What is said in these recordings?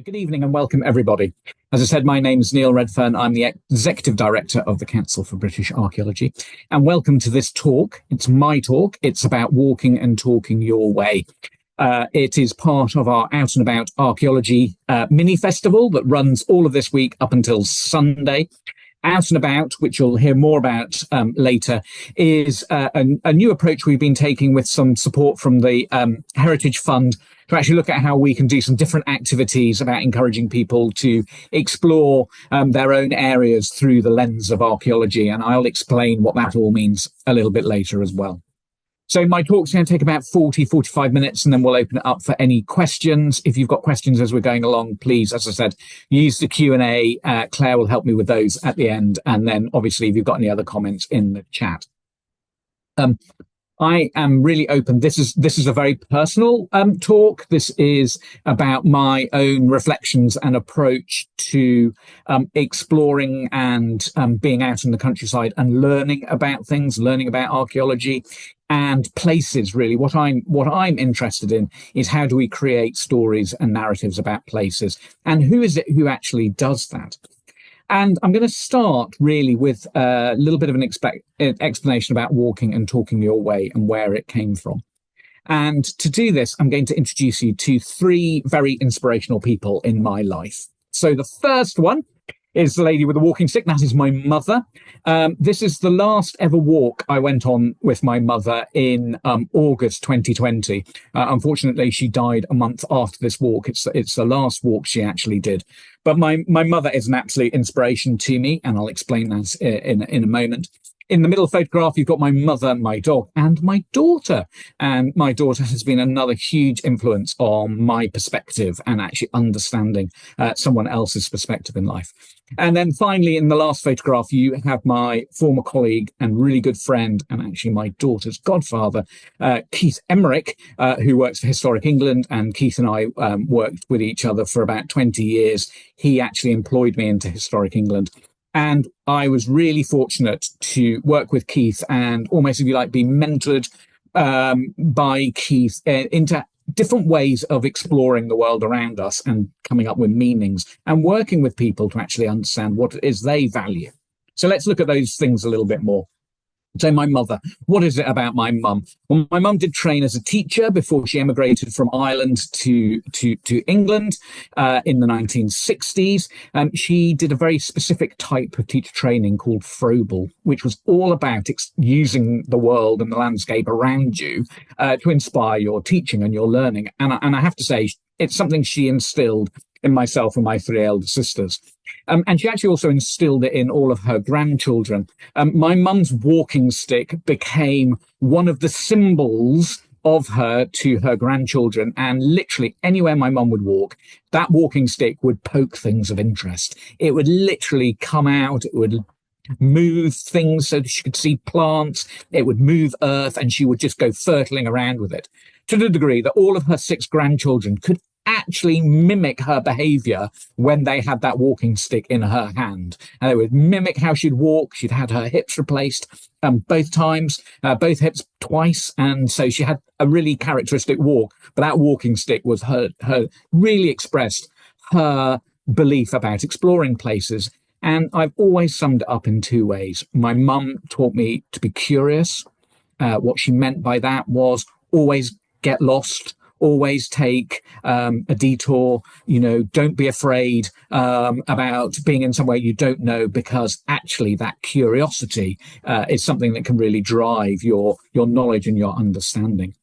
Good evening and welcome, everybody. As I said, my name is Neil Redfern. I'm the Executive Director of the Council for British Archaeology. And welcome to this talk. It's my talk. It's about walking and talking your way. It is part of our Out and About Archaeology mini festival that runs all of this week up until Sunday. Out and About, which you'll hear more about later, is a new approach we've been taking with some support from the Heritage Fund to actually look at how we can do some different activities about encouraging people to explore their own areas through the lens of archaeology. And I'll explain what that all means a little bit later as well. So my talk's going to take about 45 minutes, and then we'll open it up for any questions. If you've got questions as we're going along, please, as I said, use the Q&A. Claire will help me with those at the end. And then obviously, if you've got any other comments in the chat. I am really open. This is a very personal talk. This is about my own reflections and approach to exploring and being out in the countryside and learning about things, learning about archaeology and places. Really, what I'm interested in is how do we create stories and narratives about places, and who is it who actually does that? And I'm going to start really with a little bit of an explanation about walking and talking your way and where it came from. And to do this, I'm going to introduce you to three very inspirational people in my life. So the first one is the lady with the walking stick. That is my mother. This is the last ever walk I went on with my mother in August 2020. Unfortunately, she died a month after this walk. It's the last walk she actually did. But my mother is an absolute inspiration to me, and I'll explain that in a moment. In the middle photograph, you've got my mother, my dog, and my daughter. And my daughter has been another huge influence on my perspective and actually understanding someone else's perspective in life. And then finally, in the last photograph, you have my former colleague and really good friend, and actually my daughter's godfather, Keith Emmerich, who works for Historic England. And Keith and I worked with each other for about 20 years. He actually employed me into Historic England. And I was really fortunate to work with Keith and almost, if you like, be mentored by Keith into different ways of exploring the world around us and coming up with meanings and working with people to actually understand what it is they value. So let's look at those things a little bit more. So my mother, what is it about my mum? Well, my mum did train as a teacher before she emigrated from Ireland to England in the 1960s. She did a very specific type of teacher training called Frobel, which was all about using the world and the landscape around you to inspire your teaching and your learning. And I have to say, it's something she instilled in myself and my three elder sisters. And she actually also instilled it in all of her grandchildren. My mum's walking stick became one of the symbols of her to her grandchildren. And literally anywhere my mum would walk, that walking stick would poke things of interest. It would literally come out. It would move things so that she could see plants. It would move earth, and she would just go fertling around with it, to the degree that all of her 6 grandchildren could actually mimic her behavior when they had that walking stick in her hand. And they would mimic how she'd walk. She'd had her hips replaced both times, both hips twice. And so she had a really characteristic walk. But that walking stick was her really expressed her belief about exploring places. And I've always summed it up in 2 ways. My mum taught me to be curious. What she meant by that was always get lost, always take a detour, don't be afraid about being in somewhere you don't know, because actually that curiosity is something that can really drive your knowledge and your understanding.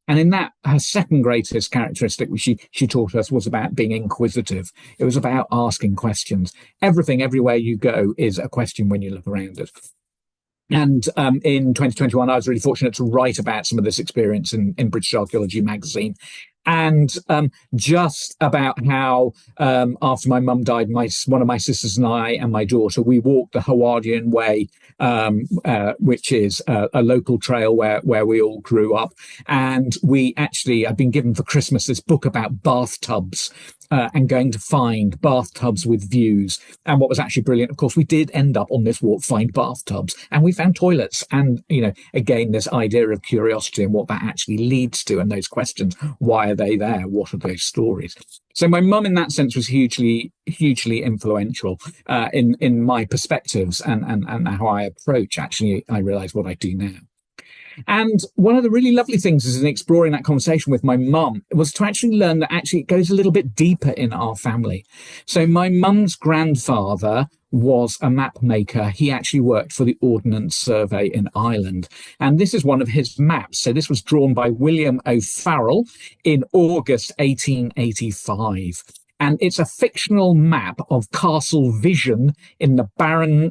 And in that, her second greatest characteristic, which she taught us, was about being inquisitive. It was about asking questions. Everything, everywhere you go, is a question when you look around it. And in 2021, I was really fortunate to write about some of this experience in British Archaeology magazine. And just about how after my mum died, one of my sisters and I and my daughter, we walked the Hadrian Way, which is a local trail where we all grew up. And I'd been given for Christmas this book about bathtubs. and going to find bathtubs with views. And what was actually brilliant, of course, we did end up on this walk, find bathtubs, and we found toilets. And, again, this idea of curiosity and what that actually leads to, and those questions: why are they there? What are those stories? So my mum, in that sense, was hugely, hugely influential in my perspectives and how I approach. Actually, I realise what I do now. And one of the really lovely things is in exploring that conversation with my mum was to actually learn that actually it goes a little bit deeper in our family. So my mum's grandfather was a map maker. He actually worked for the Ordnance Survey in Ireland. And this is one of his maps. So this was drawn by William O'Farrell in August 1885. And it's a fictional map of Castle Vision in the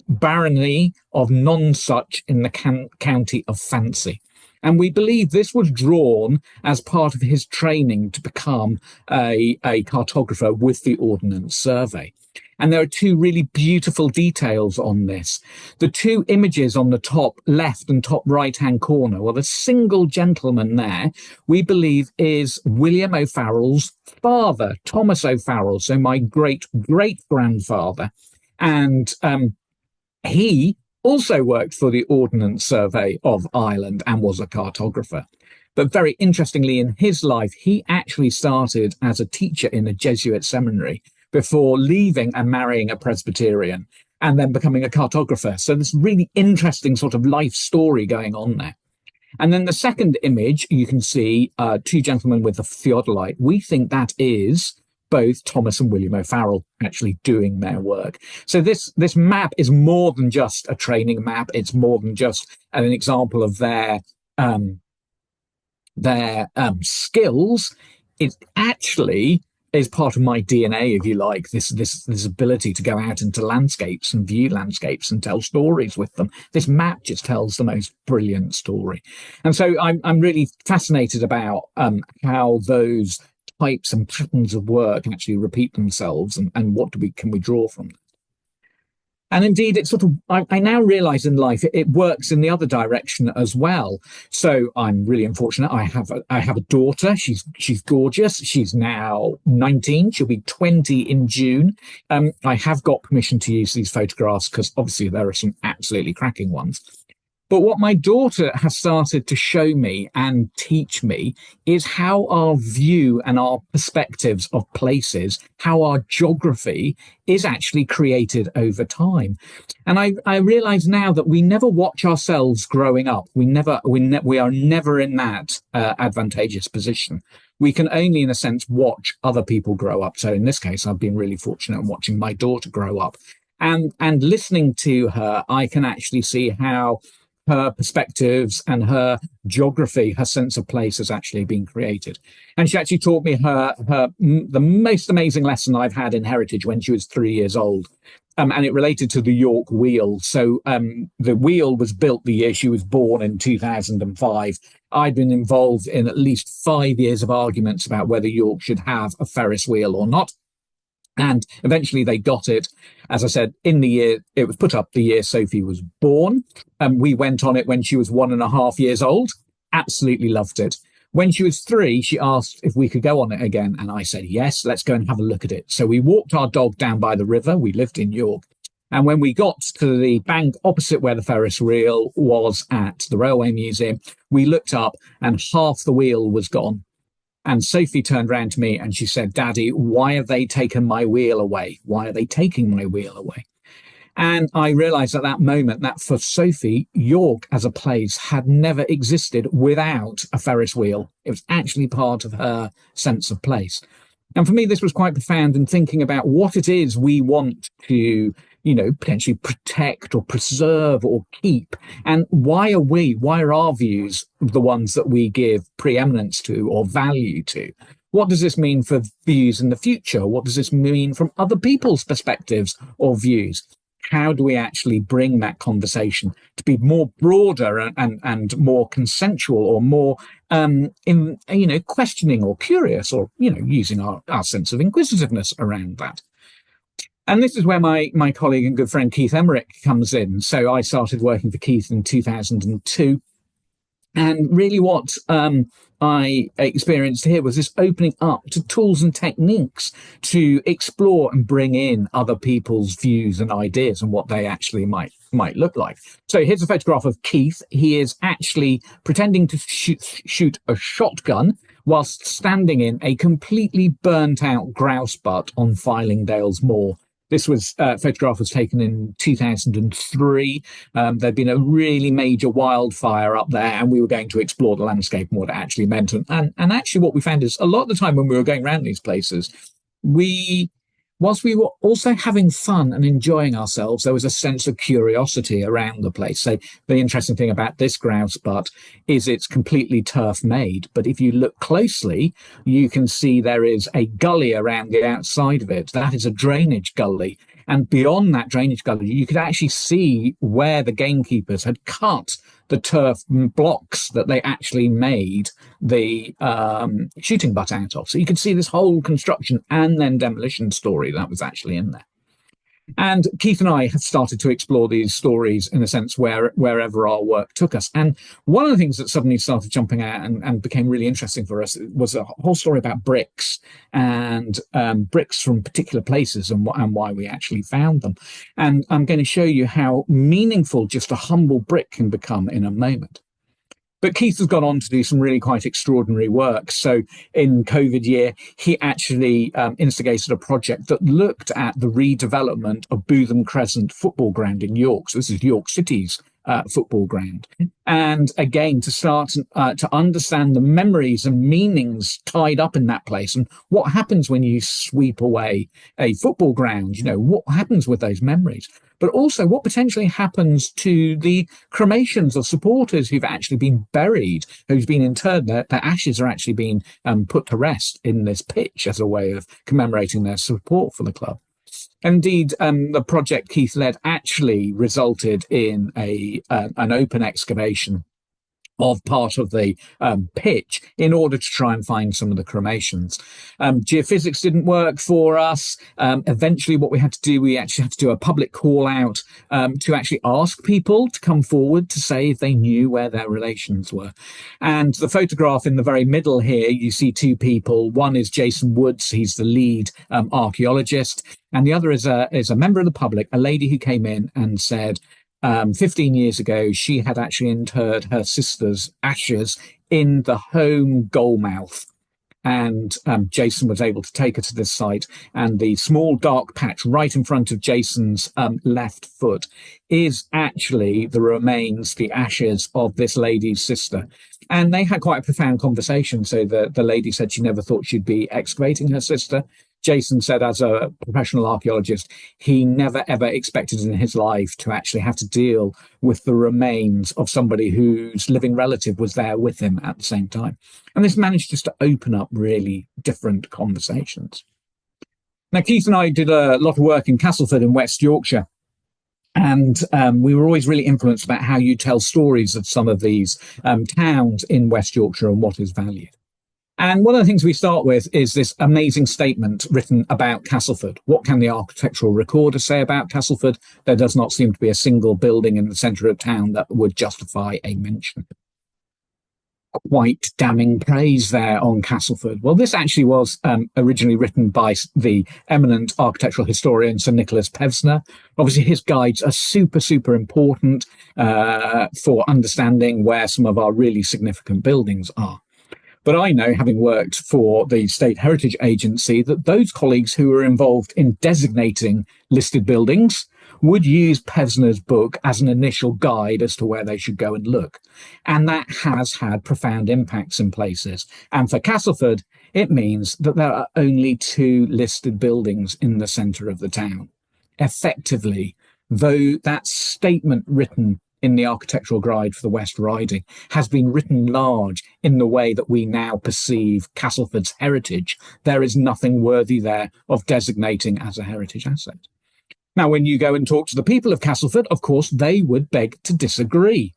barony of Nonsuch in the county of Fancy. And we believe this was drawn as part of his training to become a cartographer with the Ordnance Survey. And there are two really beautiful details on this. The two images on the top left and top right-hand corner, well, the single gentleman there, we believe, is William O'Farrell's father, Thomas O'Farrell, so my great-great-grandfather. And he also worked for the Ordnance Survey of Ireland and was a cartographer. But very interestingly, in his life, he actually started as a teacher in a Jesuit seminary before leaving and marrying a Presbyterian and then becoming a cartographer. So this really interesting sort of life story going on there. And then the second image, you can see two gentlemen with a theodolite. We think that is both Thomas and William O'Farrell actually doing their work. So this map is more than just a training map. It's more than just an example of their skills. It actually is part of my DNA, if you like, this ability to go out into landscapes and view landscapes and tell stories with them. This map just tells the most brilliant story. And so I'm really fascinated about how those types and patterns of work actually repeat themselves, and what can we draw from them. And indeed, it's sort of, I now realize in life it works in the other direction as well. So I'm really unfortunate. I have a daughter. She's gorgeous. She's now 19. She'll be 20 in June. I have got permission to use these photographs because obviously there are some absolutely cracking ones. But what my daughter has started to show me and teach me is how our view and our perspectives of places, how our geography is actually created over time. And I realize now that we never watch ourselves growing up. We are never in that advantageous position. We can only, in a sense, watch other people grow up. So in this case, I've been really fortunate in watching my daughter grow up. And listening to her, I can actually see how her perspectives and her geography, her sense of place has actually been created. And she actually taught me the most amazing lesson I've had in heritage when she was 3 years old. And it related to the York wheel. So the wheel was built the year she was born in 2005. I'd been involved in at least 5 years of arguments about whether York should have a Ferris wheel or not. And eventually they got it. As I said, in the year, it was put up the year Sophie was born. We went on it when she was 1.5 years old. Absolutely loved it. When she was 3, she asked if we could go on it again. And I said, yes, let's go and have a look at it. So we walked our dog down by the river. We lived in York. And when we got to the bank opposite where the Ferris wheel was at the Railway Museum, we looked up and half the wheel was gone. And Sophie turned around to me and she said, Daddy, why have they taken my wheel away? Why are they taking my wheel away? And I realized at that moment that for Sophie, York as a place had never existed without a Ferris wheel. It was actually part of her sense of place. And for me, this was quite profound in thinking about what it is we want to, potentially protect or preserve or keep. And why are our views the ones that we give preeminence to or value to? What does this mean for views in the future? What does this mean from other people's perspectives or views? How do we actually bring that conversation to be more broader and more consensual or more questioning or curious or, using our sense of inquisitiveness around that? And this is where my colleague and good friend Keith Emmerich comes in. So I started working for Keith in 2002. And really what I experienced here was this opening up to tools and techniques to explore and bring in other people's views and ideas and what they actually might look like. So here's a photograph of Keith. He is actually pretending to shoot a shotgun whilst standing in a completely burnt out grouse butt on Fylingdales Moor. This photograph was taken in 2003. There'd been a really major wildfire up there, and we were going to explore the landscape and what it actually meant. And actually what we found is a lot of the time when we were going around these places, whilst we were also having fun and enjoying ourselves, there was a sense of curiosity around the place. So the interesting thing about this grouse butt is it's completely turf made. But if you look closely, you can see there is a gully around the outside of it. That is a drainage gully. And beyond that drainage gully, you could actually see where the gamekeepers had cut the turf blocks that they actually made the shooting butt out of. So you could see this whole construction and then demolition story that was actually in there. And Keith and I have started to explore these stories, in a sense, wherever our work took us. And one of the things that suddenly started jumping out and became really interesting for us was a whole story about bricks and bricks from particular places and why we actually found them. And I'm going to show you how meaningful just a humble brick can become in a moment. But Keith has gone on to do some really quite extraordinary work. So in COVID year, he actually instigated a project that looked at the redevelopment of Bootham Crescent football ground in York. So this is York City's football ground. And again, to start to understand the memories and meanings tied up in that place and what happens when you sweep away a football ground, what happens with those memories. But also what potentially happens to the cremations of supporters who've actually been buried, who've been interred. Their ashes are actually being put to rest in this pitch as a way of commemorating their support for the club. Indeed, the project Keith led actually resulted in an open excavation of part of the pitch in order to try and find some of the cremations. Geophysics didn't work for us. Eventually what we had to do, we actually had to do a public call out to actually ask people to come forward to say if they knew where their relations were. And the photograph in the very middle here, you see two people. One is Jason Woods, he's the lead archaeologist, and the other is a member of the public, a lady who came in and said, 15 years ago, she had actually interred her sister's ashes in the home goalmouth. And Jason was able to take her to this site. And the small dark patch right in front of Jason's left foot is actually the remains, the ashes of this lady's sister. And they had quite a profound conversation. So the lady said she never thought she'd be excavating her sister. Jason said, as a professional archaeologist, he never, ever expected in his life to actually have to deal with the remains of somebody whose living relative was there with him at the same time. And this managed just to open up really different conversations. Now, Keith and I did a lot of work in Castleford in West Yorkshire. And we were always really influenced about how you tell stories of some of these towns in West Yorkshire and what is valued. And one of the things we start with is this amazing statement written about Castleford. What can the architectural recorder say about Castleford? There does not seem to be a single building in the centre of town that would justify a mention. Quite damning praise there on Castleford. Well, this actually was originally written by the eminent architectural historian Sir Nicholas Pevsner. Obviously, his guides are super, super important for understanding where some of our really significant buildings are. But I know, having worked for the State Heritage Agency, that those colleagues who were involved in designating listed buildings would use Pevsner's book as an initial guide as to where they should go and look. And that has had profound impacts in places. And for Castleford, it means that there are only 2 listed buildings in the centre of the town. Effectively, though that statement written in the architectural guide for the West Riding has been written large in the way that we now perceive Castleford's heritage, there is nothing worthy there of designating as a heritage asset. Now, when you go and talk to the people of Castleford, of course, they would beg to disagree.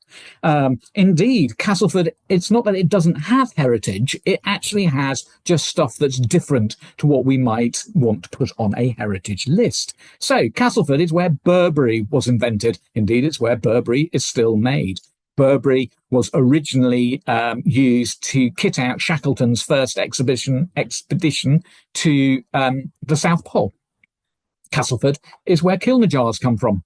Indeed, Castleford, it's not that it doesn't have heritage, it actually has just stuff that's different to what we might want to put on a heritage list. So Castleford is where Burberry was invented. Indeed, it's where Burberry is still made. Burberry was originally used to kit out Shackleton's first expedition to the South Pole. Castleford is where Kilner jars come from.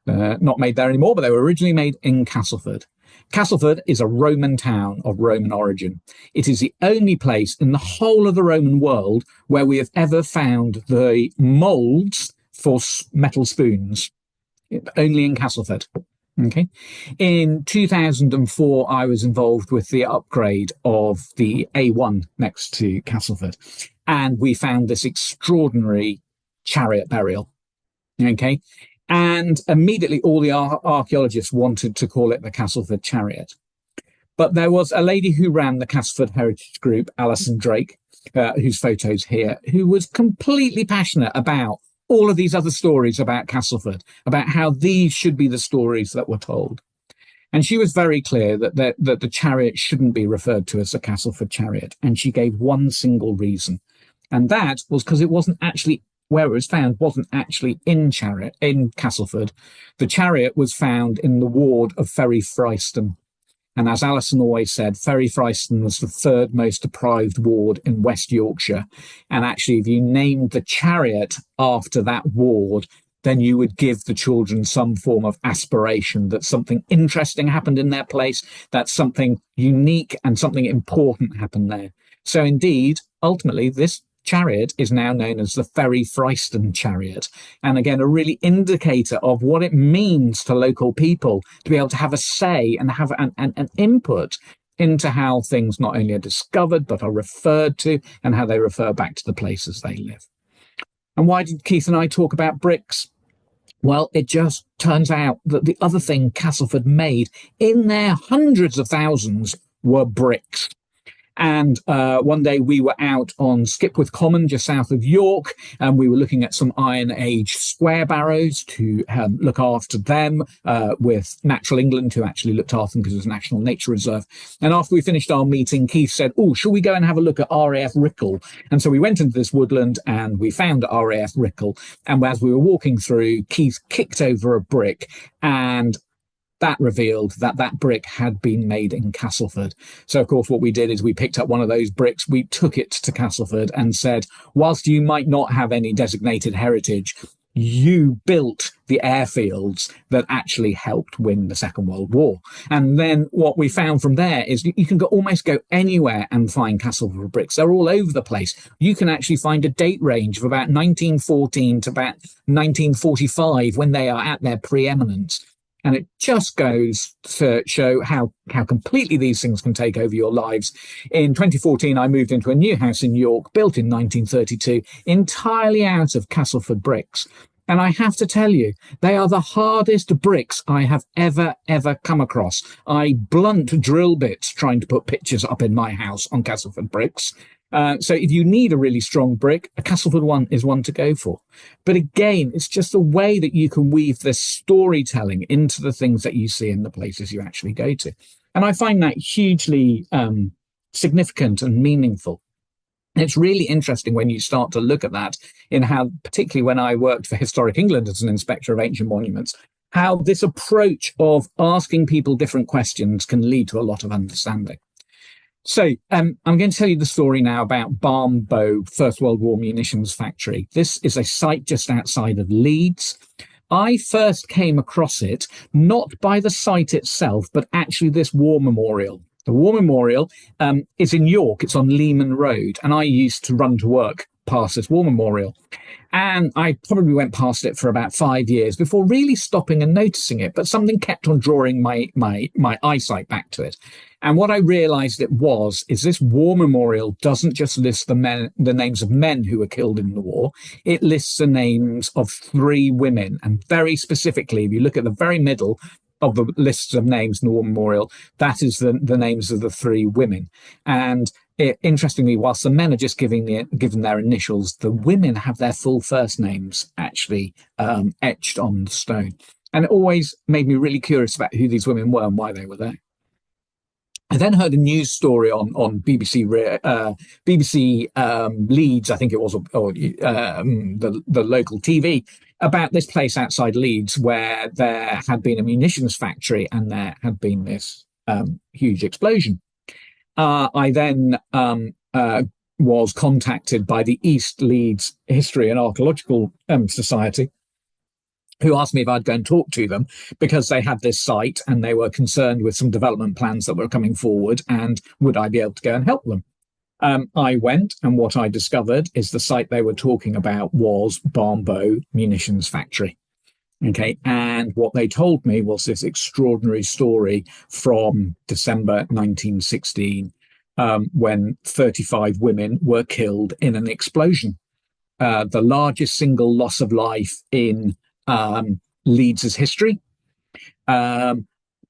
Not made there anymore, but they were originally made in Castleford. Castleford is a Roman town of Roman origin. It is the only place in the whole of the Roman world where we have ever found the moulds for metal spoons. Only in Castleford. Okay. In 2004, I was involved with the upgrade of the A1 next to Castleford, and we found this extraordinary chariot burial. Okay. And immediately all the archaeologists wanted to call it the Castleford Chariot. But there was a lady who ran the Castleford Heritage Group, Alison Drake, whose photo's here, who was completely passionate about all of these other stories about Castleford, about how these should be the stories that were told. And she was very clear that the chariot shouldn't be referred to as the Castleford Chariot. And she gave one single reason. And that was because it wasn't actually where it was found wasn't actually in Castleford. The chariot was found in the ward of Ferry Fryston. And as Alison always said, Ferry Fryston was the third most deprived ward in West Yorkshire. And actually, if you named the chariot after that ward, then you would give the children some form of aspiration that something interesting happened in their place, that something unique and something important happened there. So indeed, ultimately, this chariot is now known as the Ferry Fryston Chariot. And again, a really indicator of what it means to local people to be able to have a say and have an input into how things not only are discovered, but are referred to and how they refer back to the places they live. And why did Keith and I talk about bricks? Well, it just turns out that the other thing Castleford made in their hundreds of thousands were bricks. And one day we were out on Skipworth Common, just south of York, and we were looking at some Iron Age square barrows to look after them with Natural England, who actually looked after them because it was a National Nature Reserve. And after we finished our meeting, Keith said, "Oh, shall we go and have a look at RAF Rickle?" And so we went into this woodland and we found RAF Rickle. And as we were walking through, Keith kicked over a brick, and that revealed that that brick had been made in Castleford. So, of course, what we did is we picked up one of those bricks, we took it to Castleford and said, whilst you might not have any designated heritage, you built the airfields that actually helped win the Second World War. And then what we found from there is you can almost go anywhere and find Castleford bricks. They're all over the place. You can actually find a date range of about 1914 to about 1945 when they are at their preeminence. And it just goes to show how completely these things can take over your lives. In 2014, I moved into a new house in York, built in 1932, entirely out of Castleford bricks. And I have to tell you, they are the hardest bricks I have ever come across. I blunt drill bits trying to put pictures up in my house on Castleford bricks. So if you need a really strong brick, a Castleford one is one to go for. But again, it's just the way that you can weave this storytelling into the things that you see in the places you actually go to. And I find that hugely significant and meaningful. It's really interesting when you start to look at that in how, particularly when I worked for Historic England as an inspector of ancient monuments, how this approach of asking people different questions can lead to a lot of understanding. So I'm going to tell you the story now about Barnbow First World War Munitions Factory. This is a site just outside of Leeds. I first came across it not by the site itself, but actually this war memorial. The war memorial is in York. It's on Lehman Road, and I used to run to work past this war memorial. And I probably went past it for about 5 years before really stopping and noticing it. But something kept on drawing my eyesight back to it. And what I realized is this war memorial doesn't just list the names of men who were killed in the war. It lists the names of 3 women. And very specifically, if you look at the very middle of the lists of names in the war memorial, that is the names of the 3 women. And interestingly, whilst the men are just given their initials, the women have their full first names actually etched on the stone. And it always made me really curious about who these women were and why they were there. I then heard a news story on BBC Leeds, I think it was, or the local TV, about this place outside Leeds where there had been a munitions factory and there had been this huge explosion. I then was contacted by the East Leeds History and Archaeological Society, who asked me if I'd go and talk to them because they had this site and they were concerned with some development plans that were coming forward, and would I be able to go and help them? I went, and what I discovered is the site they were talking about was Barnbow Munitions Factory. Okay, and what they told me was this extraordinary story from December 1916, when 35 women were killed in an explosion. The largest single loss of life in Leeds's history.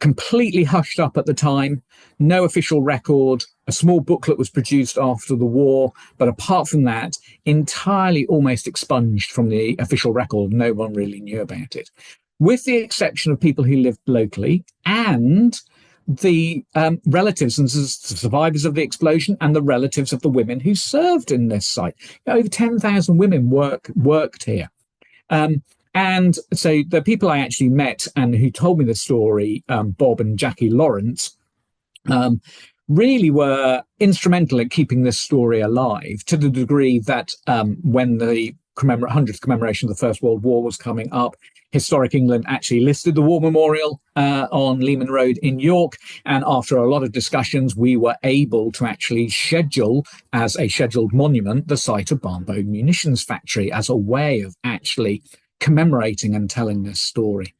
Completely hushed up at the time, no official record. A small booklet was produced after the war, but apart from that, entirely almost expunged from the official record. No one really knew about it, with the exception of people who lived locally and the relatives and survivors of the explosion, and the relatives of the women who served in this site. Over 10,000 women worked here. And so the people I actually met and who told me the story, Bob and Jackie Lawrence, really were instrumental in keeping this story alive, to the degree that when the 100th commemoration of the First World War was coming up, Historic England actually listed the War Memorial on Lehman Road in York. And after a lot of discussions, we were able to actually schedule as a scheduled monument the site of Barnbow Munitions Factory as a way of actually commemorating and telling this story.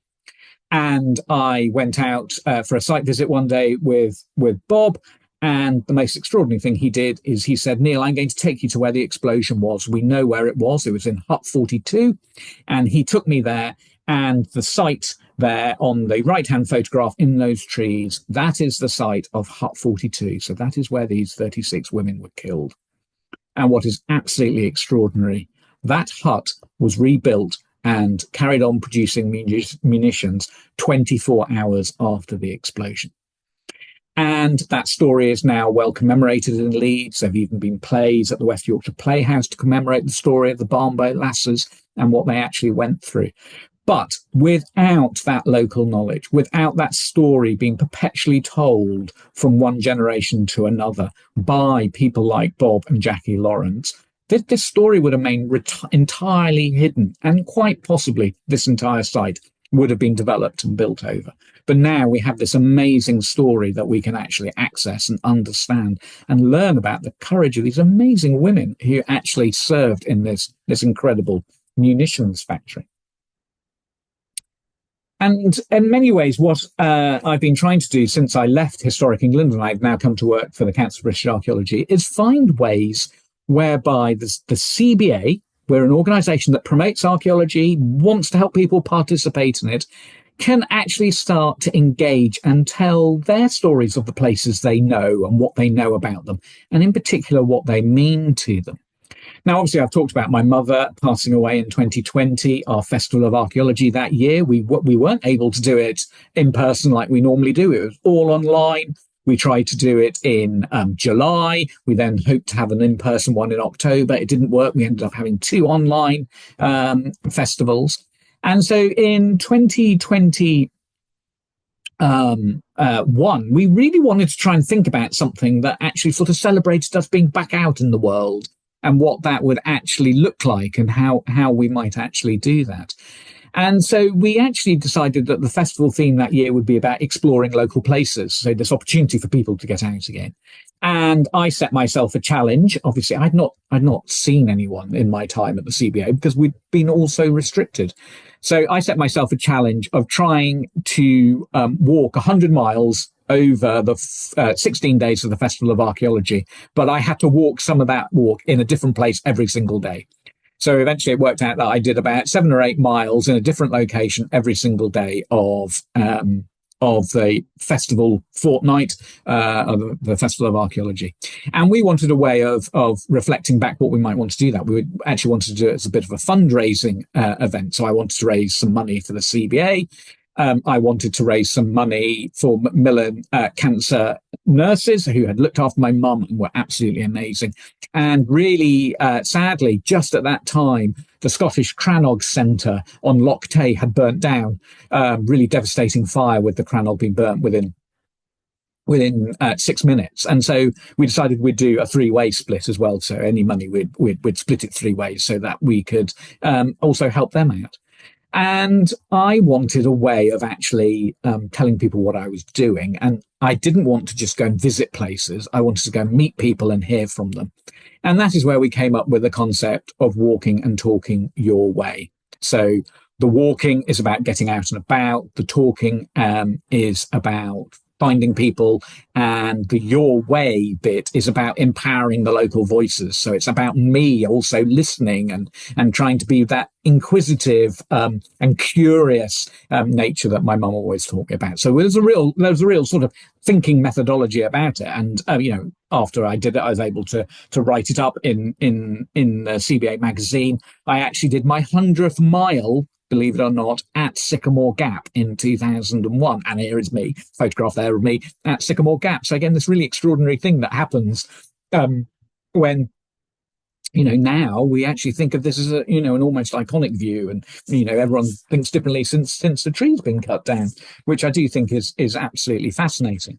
And I went out for a site visit one day with Bob. And the most extraordinary thing he did is he said, Neil, I'm going to take you to where the explosion was. We know where it was. It was in Hut 42. And he took me there. And the site there on the right-hand photograph in those trees, that is the site of Hut 42. So that is where these 36 women were killed. And what is absolutely extraordinary, that hut was rebuilt and carried on producing munitions 24 hours after the explosion. And that story is now well commemorated in Leeds. There have even been plays at the West Yorkshire Playhouse to commemorate the story of the Barnbow lasses and what they actually went through. But without that local knowledge, without that story being perpetually told from one generation to another by people like Bob and Jackie Lawrence, this story would have remained entirely hidden, and quite possibly this entire site would have been developed and built over. But now we have this amazing story that we can actually access and understand and learn about the courage of these amazing women who actually served in this incredible munitions factory. And in many ways, what I've been trying to do since I left Historic England, and I've now come to work for the Council of British Archaeology, is find ways whereby the CBA, we're an organisation that promotes archaeology, wants to help people participate in it, can actually start to engage and tell their stories of the places they know and what they know about them, and in particular what they mean to them. Now, obviously, I've talked about my mother passing away in 2020, our Festival of Archaeology that year. We weren't able to do it in person like we normally do. It was all online. We tried to do it in July. We then hoped to have an in-person one in October. It didn't work. We ended up having 2 online festivals. And so in 2021, we really wanted to try and think about something that actually sort of celebrated us being back out in the world and what that would actually look like and how we might actually do that. And so we actually decided that the festival theme that year would be about exploring local places. So this opportunity for people to get out again. And I set myself a challenge. Obviously, I'd not seen anyone in my time at the CBA because we'd been also restricted. So I set myself a challenge of trying to walk 100 miles over the 16 days of the Festival of Archaeology. But I had to walk some of that walk in a different place every single day. So eventually it worked out that I did about 7 or 8 miles in a different location every single day of the festival fortnight, of the Festival of Archaeology. And we wanted a way of reflecting back what we might want to do that. We actually wanted to do it as a bit of a fundraising event. So I wanted to raise some money for the CBA. I wanted to raise some money for Macmillan Cancer nurses who had looked after my mum and were absolutely amazing. And really, sadly, just at that time, the Scottish Crannog Centre on Loch Tay had burnt down. Really devastating fire, with the Crannog being burnt within 6 minutes. And so we decided we'd do a three-way split as well. So any money we'd split it three ways so that we could also help them out. And I wanted a way of actually telling people what I was doing. And I didn't want to just go and visit places. I wanted to go and meet people and hear from them. And that is where we came up with the concept of walking and talking your way. So the walking is about getting out and about. The talking is about finding people, and the your way bit is about empowering the local voices. So it's about me also listening and trying to be that inquisitive and curious nature that my mum always taught me about. So there's a real sort of thinking methodology about it. And after I did it, I was able to write it up in the CBA magazine. I actually did my 100th mile, believe it or not, at Sycamore Gap in 2001. And here is me, photograph there of me at Sycamore Gap. So again, this really extraordinary thing that happens when, now we actually think of this as an almost iconic view. And, everyone thinks differently since the tree's been cut down, which I do think is absolutely fascinating.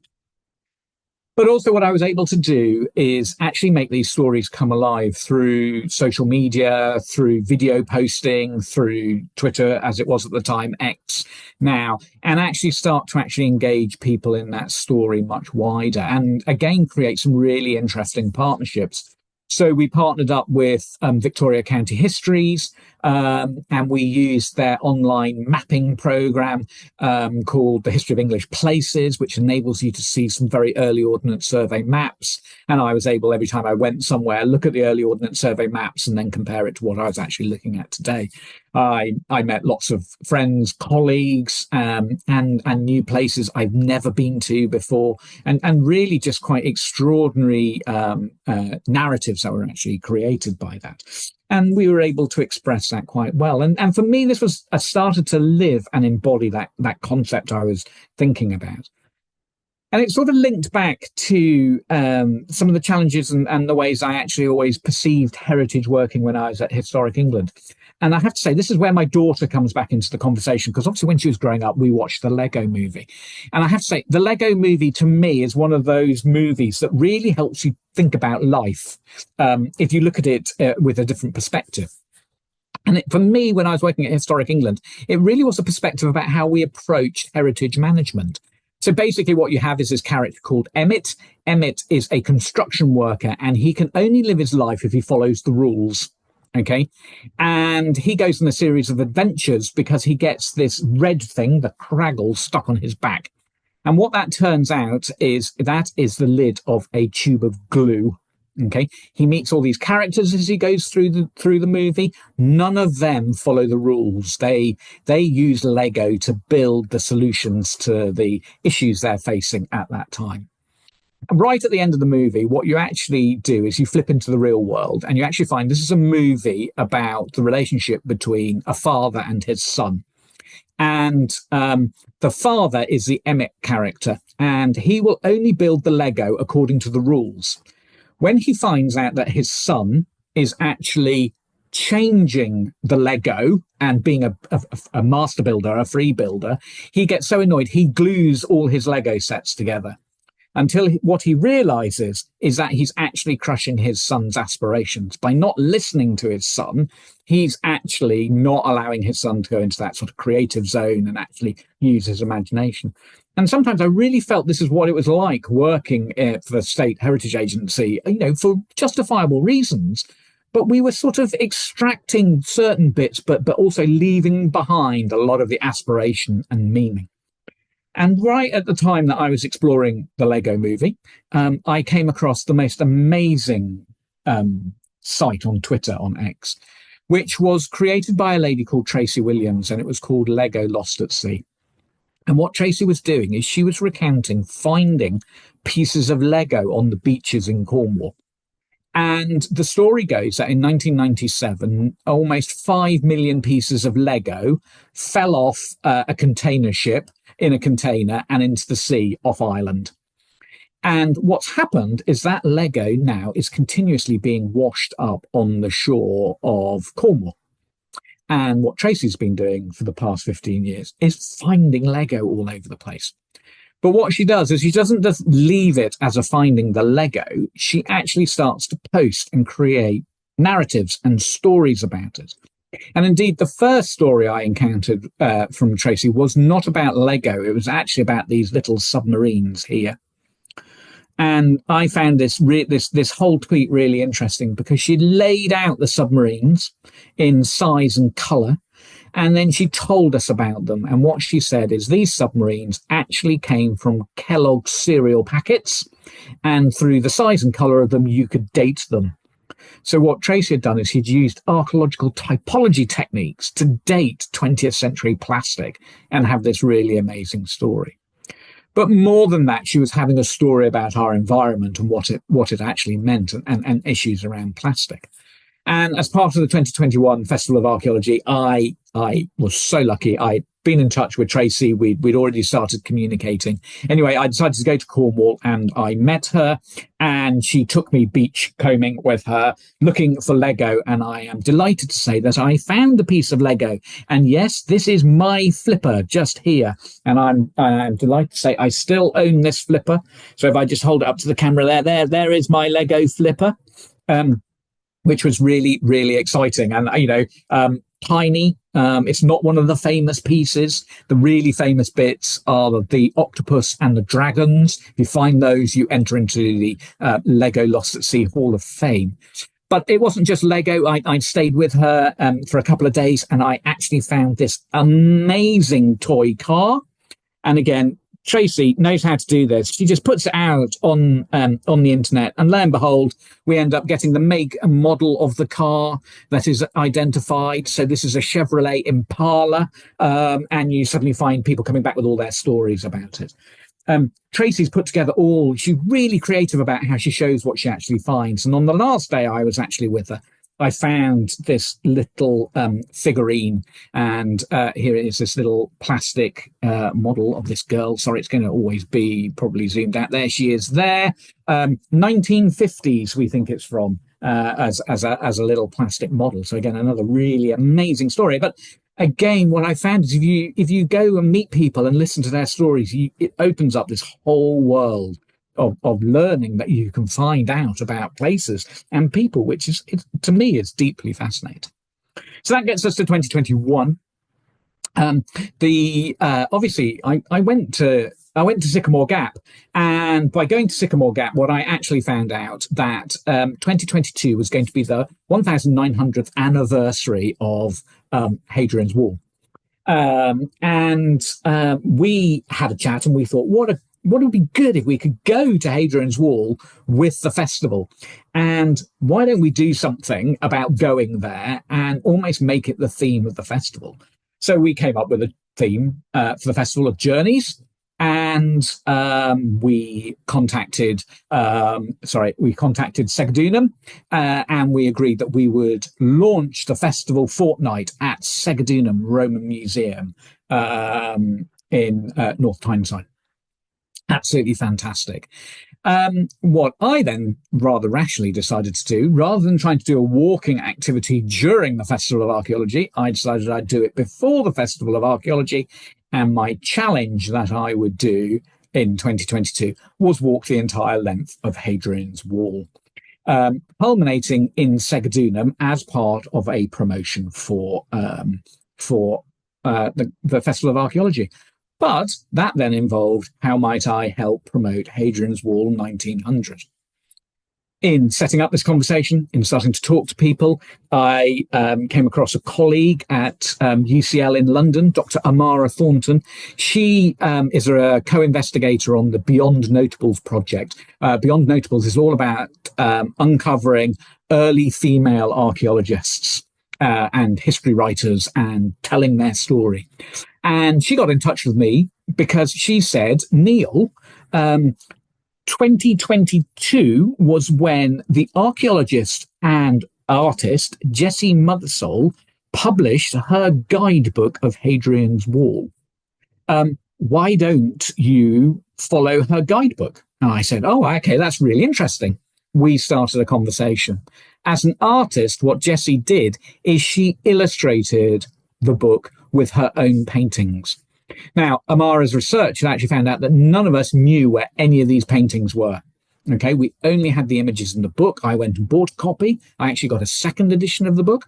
But also what I was able to do is actually make these stories come alive through social media, through video posting, through Twitter, as it was at the time, X now, and actually start to actually engage people in that story much wider, and again, create some really interesting partnerships. So we partnered up with Victoria County Histories, and we used their online mapping program called the History of English Places, which enables you to see some very early Ordnance Survey maps. And I was able, every time I went somewhere, look at the early Ordnance Survey maps and then compare it to what I was actually looking at today. I met lots of friends, colleagues, and new places I've never been to before, and really just quite extraordinary narratives that were actually created by that. And we were able to express that quite well. And for me, I started to live and embody that concept I was thinking about. And it sort of linked back to some of the challenges and the ways I actually always perceived heritage working when I was at Historic England. And I have to say, this is where my daughter comes back into the conversation, because obviously when she was growing up, we watched the Lego Movie. And I have to say, the Lego Movie to me is one of those movies that really helps you think about life if you look at it with a different perspective. And for me, when I was working at Historic England, it really was a perspective about how we approach heritage management. So basically what you have is this character called Emmett. Emmett is a construction worker, and he can only live his life if he follows the rules. Okay. And he goes on a series of adventures because he gets this red thing, the craggle, stuck on his back. And what that turns out is that is the lid of a tube of glue. Okay. He meets all these characters as he goes through the movie. None of them follow the rules. They use Lego to build the solutions to the issues they're facing at that time. Right at the end of the movie, what you actually do is you flip into the real world, and you actually find this is a movie about the relationship between a father and his son. And the father is the Emmett character, and he will only build the Lego according to the rules. When he finds out that his son is actually changing the Lego and being a master builder, a free builder, he gets so annoyed, he glues all his Lego sets together. Until what he realizes is that he's actually crushing his son's aspirations. By not listening to his son, he's actually not allowing his son to go into that sort of creative zone and actually use his imagination. And sometimes I really felt this is what it was like working for the State Heritage Agency, for justifiable reasons. But we were sort of extracting certain bits, but also leaving behind a lot of the aspiration and meaning. And right at the time that I was exploring the Lego Movie, I came across the most amazing site on Twitter, on X, which was created by a lady called Tracy Williams, and it was called Lego Lost at Sea. And what Tracy was doing is she was recounting finding pieces of Lego on the beaches in Cornwall. And the story goes that in 1997, almost 5 million pieces of Lego fell off a container ship in a container and into the sea off Ireland. And what's happened is that Lego now is continuously being washed up on the shore of Cornwall. And what Tracy's been doing for the past 15 years is finding Lego all over the place. But what she does is she doesn't just leave it as a finding the Lego. She actually starts to post and create narratives and stories about it. And indeed, the first story I encountered from Tracy was not about Lego. It was actually about these little submarines here. And I found this whole tweet really interesting because she laid out the submarines in size and color. And then she told us about them. And what she said is these submarines actually came from Kellogg's cereal packets. And through the size and color of them, you could date them. So what Tracy had done is he'd used archaeological typology techniques to date 20th century plastic and have this really amazing story. But more than that, she was having a story about our environment and what it actually meant and issues around plastic. And as part of the 2021 Festival of Archaeology, I was so lucky. I'd been in touch with Tracy. We'd already started communicating. Anyway, I decided to go to Cornwall and I met her and she took me beach combing with her, looking for Lego. And I am delighted to say that I found a piece of Lego. And yes, this is my flipper just here. And I'm delighted to say I still own this flipper. So if I just hold it up to the camera there is my Lego flipper. Which was really, really exciting. And, tiny. It's not one of the famous pieces. The really famous bits are the octopus and the dragons. If you find those, you enter into the Lego Lost at Sea Hall of Fame. But it wasn't just Lego. I stayed with her for a couple of days and I actually found this amazing toy car. And again, Tracy knows how to do this. She just puts it out on the internet, and lo and behold, we end up getting the make and model of the car that is identified. So this is a Chevrolet Impala, and you suddenly find people coming back with all their stories about it. Tracy's put together she's really creative about how she shows what she actually finds. And on the last day I was actually with her, I found this little figurine, and here it is, this little plastic model of this girl. Sorry, it's going to always be probably zoomed out. There she is there. 1950s, we think it's from, as a little plastic model. So again, another really amazing story. But again, what I found is if you go and meet people and listen to their stories, it opens up this whole world of learning that you can find out about places and people, which is, to me, is deeply fascinating. So that gets us to 2021. Obviously, I went to Sycamore Gap, and by going to Sycamore Gap, what I actually found out that 2022 was going to be the 1900th anniversary of Hadrian's Wall. And we had a chat and we thought, what would be good if we could go to Hadrian's Wall with the festival? And why don't we do something about going there and almost make it the theme of the festival? So we came up with a theme for the festival of journeys. And we contacted Segadunum, and we agreed that we would launch the festival fortnight at Segadunum Roman Museum in North Tyneside. Absolutely fantastic. What I then rather rashly decided to do, rather than trying to do a walking activity during the Festival of Archaeology, I decided I'd do it before the Festival of Archaeology. And my challenge that I would do in 2022 was walk the entire length of Hadrian's Wall, culminating in Segadunum as part of a promotion for the Festival of Archaeology. But that then involved how might I help promote Hadrian's Wall 1900. In setting up this conversation, in starting to talk to people, I came across a colleague at UCL in London, Dr. Amara Thornton. She is a co-investigator on the Beyond Notables project. Beyond Notables is all about uncovering early female archaeologists and history writers and telling their story. And she got in touch with me because she said, Neil, 2022 was when the archaeologist and artist Jessie Mothersole published her guidebook of Hadrian's Wall. Why don't you follow her guidebook. And I said, oh, okay, that's really interesting. We started a conversation. As an artist, what Jessie did is she illustrated the book with her own paintings. Now, Amara's research had actually found out that none of us knew where any of these paintings were. Okay, we only had the images in the book. I went and bought a copy. I actually got a second edition of the book.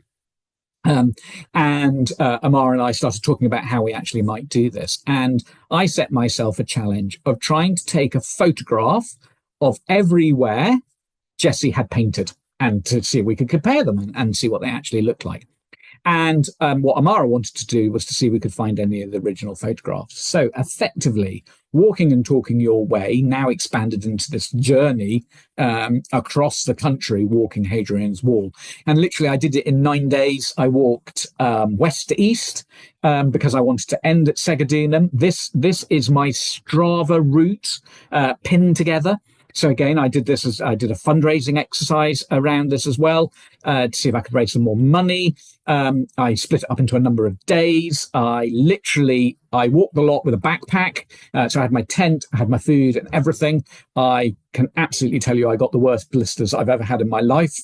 And Amara and I started talking about how we actually might do this. And I set myself a challenge of trying to take a photograph of everywhere Jessie had painted and to see if we could compare them and see what they actually looked like. And what Amara wanted to do was to see if we could find any of the original photographs. So effectively, Walking and Talking Your Way now expanded into this journey across the country, walking Hadrian's Wall. And literally, I did it in 9 days. I walked west to east because I wanted to end at Segedunum. This is my Strava route pinned together. So again, I did a fundraising exercise around this as well to see if I could raise some more money. I split it up into a number of days. I walked a lot with a backpack. So I had my tent, I had my food and everything. I can absolutely tell you I got the worst blisters I've ever had in my life.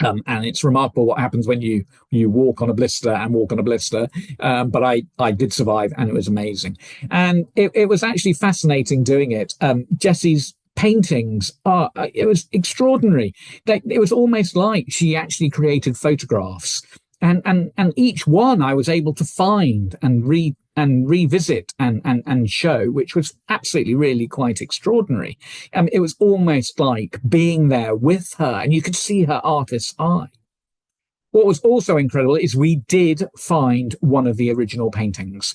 And it's remarkable what happens when you walk on a blister and walk on a blister. But I did survive and it was amazing. And it was actually fascinating doing it. Jessie's paintings it was extraordinary. It was almost like she actually created photographs, and each one I was able to find and revisit and show, which was absolutely really quite extraordinary. It was almost like being there with her, and you could see her artist's eye. What was also incredible is we did find one of the original paintings.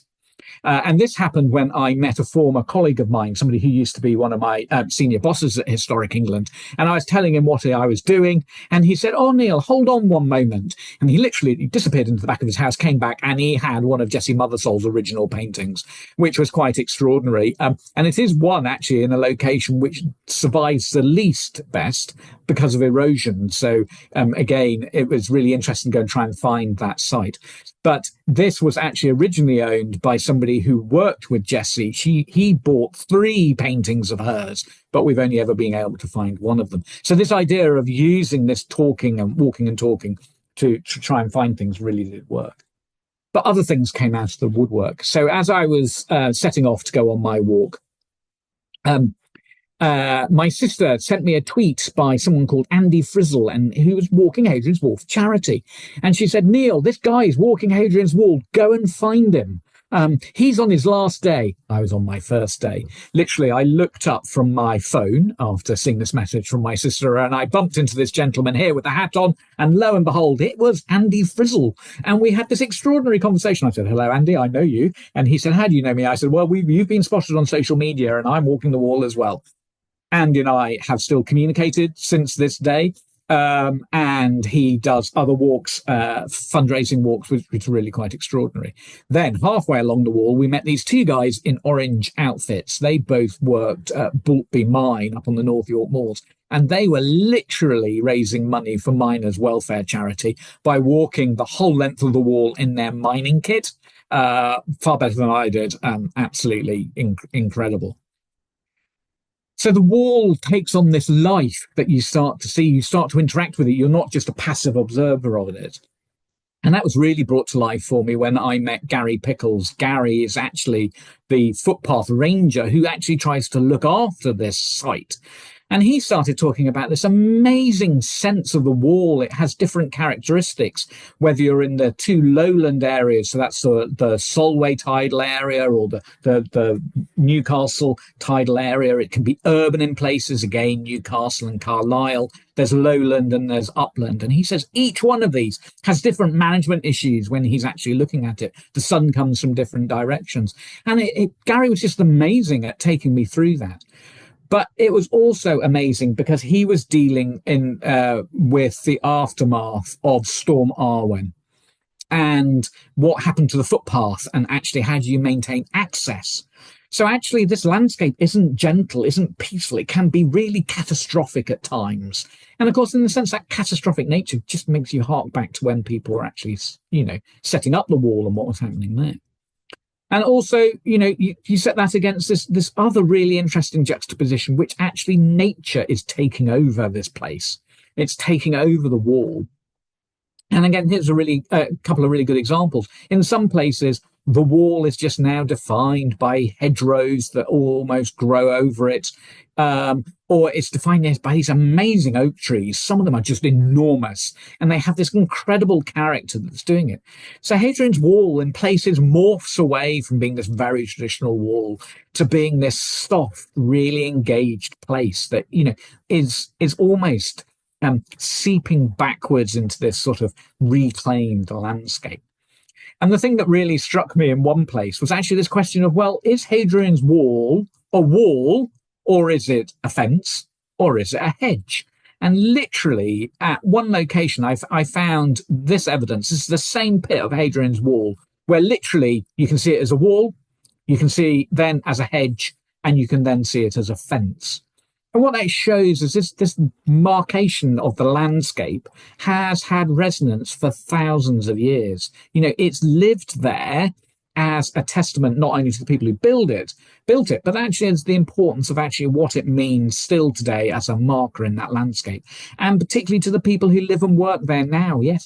And this happened when I met a former colleague of mine, somebody who used to be one of my senior bosses at Historic England. And I was telling him what I was doing. And he said, oh, Neil, hold on one moment. And he literally disappeared into the back of his house, came back, and he had one of Jessie Mothersole's original paintings, which was quite extraordinary. And it is one actually in a location which survives the least best because of erosion. So again, it was really interesting to go and try and find that site. But this was actually originally owned by somebody who worked with Jessie. He bought 3 paintings of hers, but we've only ever been able to find one of them. So this idea of using this talking and walking and talking to try and find things really did work. But other things came out of the woodwork. So as I was setting off to go on my walk, my sister sent me a tweet by someone called Andy Frizzle, and who was walking Hadrian's Wall for charity. And she said, Neil, this guy is walking Hadrian's Wall. Go and find him. He's on his last day. I was on my first day. Literally, I looked up from my phone after seeing this message from my sister, and I bumped into this gentleman here with the hat on. And lo and behold, it was Andy Frizzle. And we had this extraordinary conversation. I said, hello, Andy, I know you. And he said, how do you know me? I said, well, you've been spotted on social media, and I'm walking the wall as well. Andy and I have still communicated since this day. And he does other walks, fundraising walks, which are really quite extraordinary. Then halfway along the wall, we met these 2 guys in orange outfits. They both worked at Bultby Mine up on the North York Moors. And they were literally raising money for miners' welfare charity by walking the whole length of the wall in their mining kit. Far better than I did. Absolutely incredible. So the wall takes on this life that you start to see, you start to interact with it. You're not just a passive observer of it. And that was really brought to life for me when I met Gary Pickles. Gary is actually the footpath ranger who actually tries to look after this site. And he started talking about this amazing sense of the wall. It has different characteristics, whether you're in the 2 lowland areas, so that's the Solway tidal area or the Newcastle tidal area. It can be urban in places, again, Newcastle and Carlisle. There's lowland and there's upland. And he says each one of these has different management issues when he's actually looking at it. The sun comes from different directions. And Gary was just amazing at taking me through that. But it was also amazing because he was dealing with the aftermath of Storm Arwen and what happened to the footpath and actually how do you maintain access. So actually this landscape isn't gentle, isn't peaceful. It can be really catastrophic at times. And of course, in the sense that catastrophic nature just makes you hark back to when people were actually, setting up the wall and what was happening there. And also, you set that against this other really interesting juxtaposition, which actually nature is taking over this place. It's taking over the wall. And again, here's a couple of really good examples. In some places, the wall is just now defined by hedgerows that almost grow over it, or it's defined by these amazing oak trees. Some of them are just enormous, and they have this incredible character that's doing it. So Hadrian's Wall, in places, morphs away from being this very traditional wall to being this soft, really engaged place that is almost seeping backwards into this sort of reclaimed landscape. And the thing that really struck me in one place was actually this question of, well, is Hadrian's Wall a wall, or is it a fence, or is it a hedge? And literally at one location, I found this evidence. This is the same pit of Hadrian's Wall, where literally you can see it as a wall, you can see then as a hedge, and you can then see it as a fence. And what that shows is this markation of the landscape has had resonance for thousands of years. It's lived there as a testament not only to the people who built it, but actually as the importance of actually what it means still today as a marker in that landscape. And particularly to the people who live and work there now. Yes,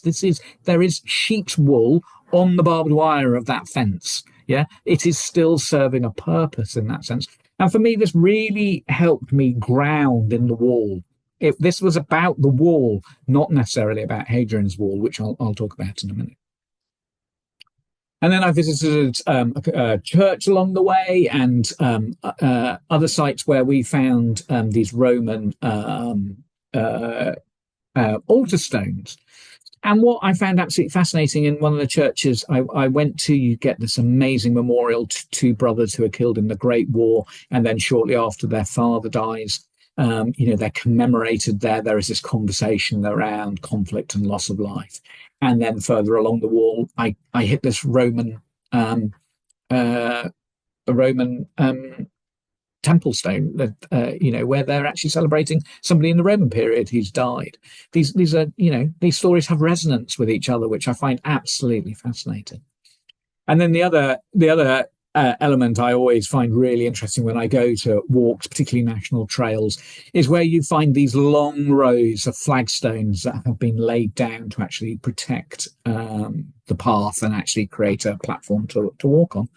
there is sheep's wool on the barbed wire of that fence. Yeah, it is still serving a purpose in that sense. And for me, this really helped me ground in the wall. This was about the wall, not necessarily about Hadrian's Wall, which I'll talk about in a minute. And then I visited a church along the way, and other sites where we found these Roman altar stones. And what I found absolutely fascinating in one of the churches I went to, you get this amazing memorial to two brothers who are killed in the Great War, and then shortly after their father dies, they're commemorated there. There is this conversation around conflict and loss of life. And then further along the wall, I hit this Roman temple stone that where they're actually celebrating somebody in the Roman period who's died. These are these stories have resonance with each other, which I find absolutely fascinating. And then the other element I always find really interesting when I go to walks, particularly national trails, is where you find these long rows of flagstones that have been laid down to actually protect the path and actually create a platform to walk on.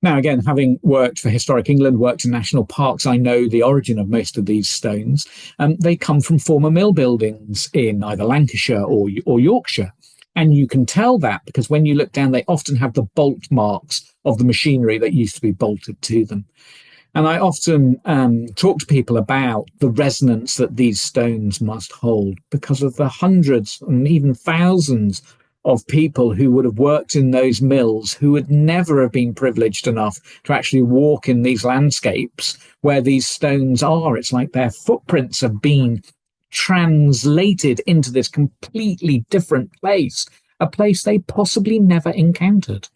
Now, again, having worked for Historic England, worked in national parks, I know the origin of most of these stones. They come from former mill buildings in either Lancashire or Yorkshire. And you can tell that because when you look down, they often have the bolt marks of the machinery that used to be bolted to them. And I often talk to people about the resonance that these stones must hold because of the hundreds and even thousands of people who would have worked in those mills who would never have been privileged enough to actually walk in these landscapes where these stones are. It's like their footprints have been translated into this completely different place, a place they possibly never encountered.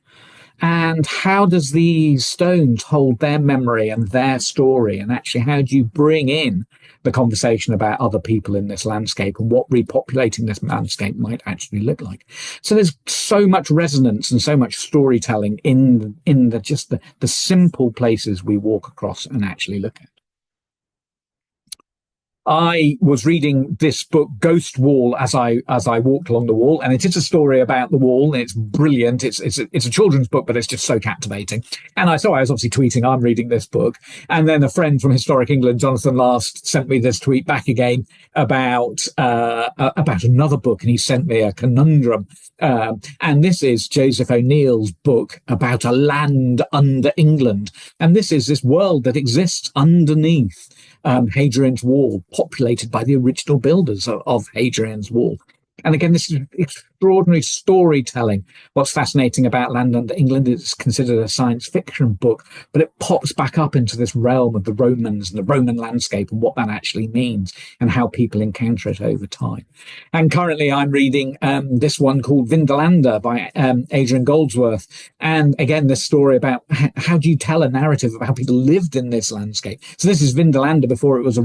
And how does these stones hold their memory and their story? And actually, how do you bring in the conversation about other people in this landscape and what repopulating this landscape might actually look like? So there's so much resonance and so much storytelling in the simple places we walk across and actually look at. I was reading this book, Ghost Wall, as I walked along the wall, and it is a story about the wall. And it's brilliant. It's a children's book, but it's just so captivating. And I was obviously tweeting, I'm reading this book, and then a friend from Historic England, Jonathan Last, sent me this tweet back again about another book, and he sent me a conundrum. And this is Joseph O'Neill's book about a land under England, and this is this world that exists underneath Hadrian's Wall, populated by the original builders of Hadrian's Wall. And again, this is extraordinary storytelling. What's fascinating about Land Under England is it's considered a science fiction book, but it pops back up into this realm of the Romans and the Roman landscape and what that actually means and how people encounter it over time. And currently I'm reading this one called Vindolanda by Adrian Goldsworth. And again, this story about how do you tell a narrative of how people lived in this landscape. So this is Vindolanda before it was a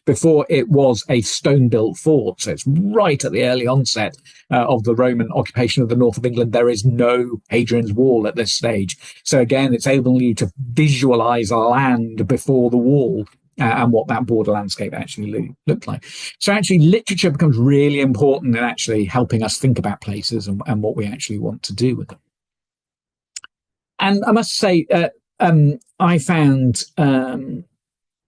before it was a stone-built fort. So it's right at the early onset of the Roman occupation of the north of England. There is no Hadrian's Wall at this stage. So again, it's able you to visualize land before the wall. And what that border landscape actually looked like. So actually literature becomes really important in actually helping us think about places and what we actually want to do with them. And I must say, I found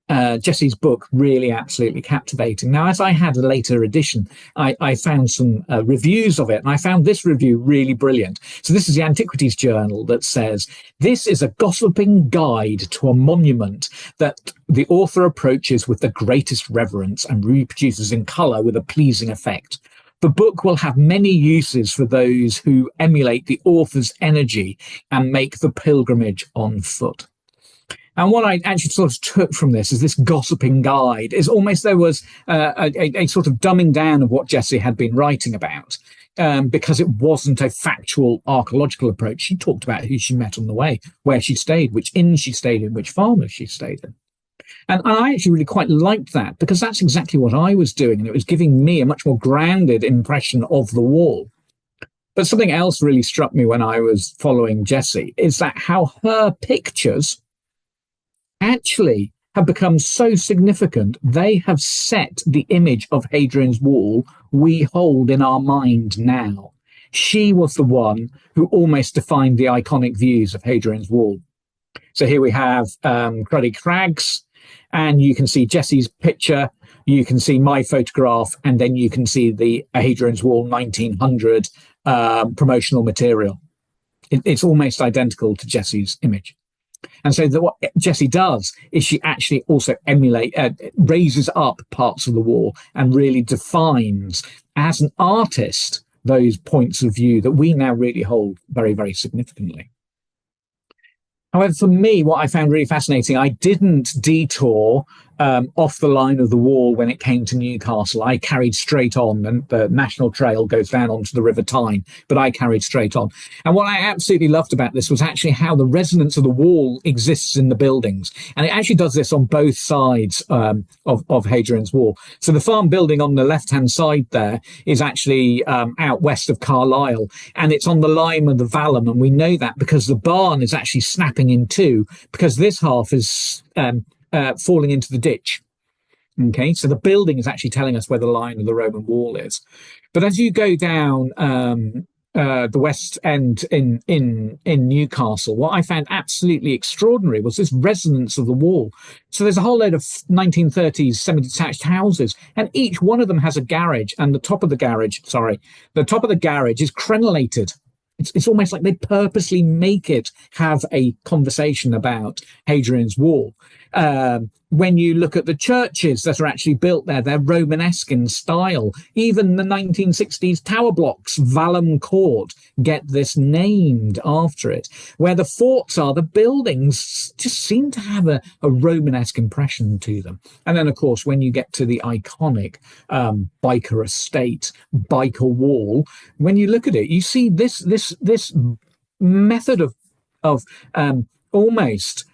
Jesse's book really absolutely captivating. Now, as I had a later edition, I found some reviews of it, and I found this review really brilliant. So this is the Antiquities Journal that says, "This is a gossiping guide to a monument that the author approaches with the greatest reverence and reproduces in colour with a pleasing effect. The book will have many uses for those who emulate the author's energy and make the pilgrimage on foot." And what I actually sort of took from this is this gossiping guide is almost there was a sort of dumbing down of what Jesse had been writing about, because it wasn't a factual archaeological approach. She talked about who she met on the way, where she stayed, which inn she stayed in, which farmers she stayed in. And I actually really quite liked that, because that's exactly what I was doing. And it was giving me a much more grounded impression of the wall. But something else really struck me when I was following Jessie is that how her pictures actually have become so significant, they have set the image of Hadrian's Wall we hold in our mind now. She was the one who almost defined the iconic views of Hadrian's Wall. So here we have Cruddy Crags, and you can see Jesse's picture, you can see my photograph, and then you can see the Hadrian's Wall 1900 promotional material. It's almost identical to Jesse's image. And so what Jessie does is she actually also raises up parts of the wall and really defines, as an artist, those points of view that we now really hold very, very significantly. However, for me, what I found really fascinating, I didn't detour off the line of the wall when it came to Newcastle. I carried straight on, and the National Trail goes down onto the River Tyne, but I carried straight on. And what I absolutely loved about this was actually how the resonance of the wall exists in the buildings. And it actually does this on both sides of Hadrian's Wall. So the farm building on the left-hand side there is actually out west of Carlisle, and it's on the line of the vallum. And we know that because the barn is actually snapping in two, because this half is falling into the ditch. Okay, so the building is actually telling us where the line of the Roman wall is. But as you go down the west end in Newcastle, what I found absolutely extraordinary was this resonance of the wall. So there's a whole load of 1930s semi-detached houses, and each one of them has a garage, and the top of the garage is crenellated. It's almost like they purposely make it have a conversation about Hadrian's Wall. When you look at the churches that are actually built there, they're Romanesque in style. Even the 1960s tower blocks, Vallum Court, get this named after it. Where the forts are, the buildings just seem to have a Romanesque impression to them. And then, of course, when you get to the iconic Byker Estate, Byker Wall, when you look at it, you see this method of almost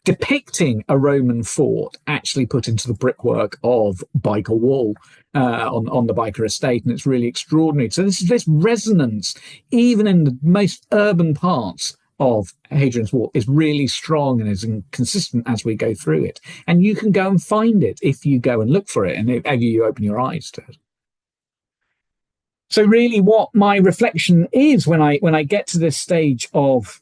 depicting a Roman fort actually put into the brickwork of Byker Wall on the Byker Estate, and it's really extraordinary. So this resonance, even in the most urban parts of Hadrian's Wall, is really strong and is consistent as we go through it. And you can go and find it if you go and look for it, and if you open your eyes to it. So really what my reflection is when I get to this stage of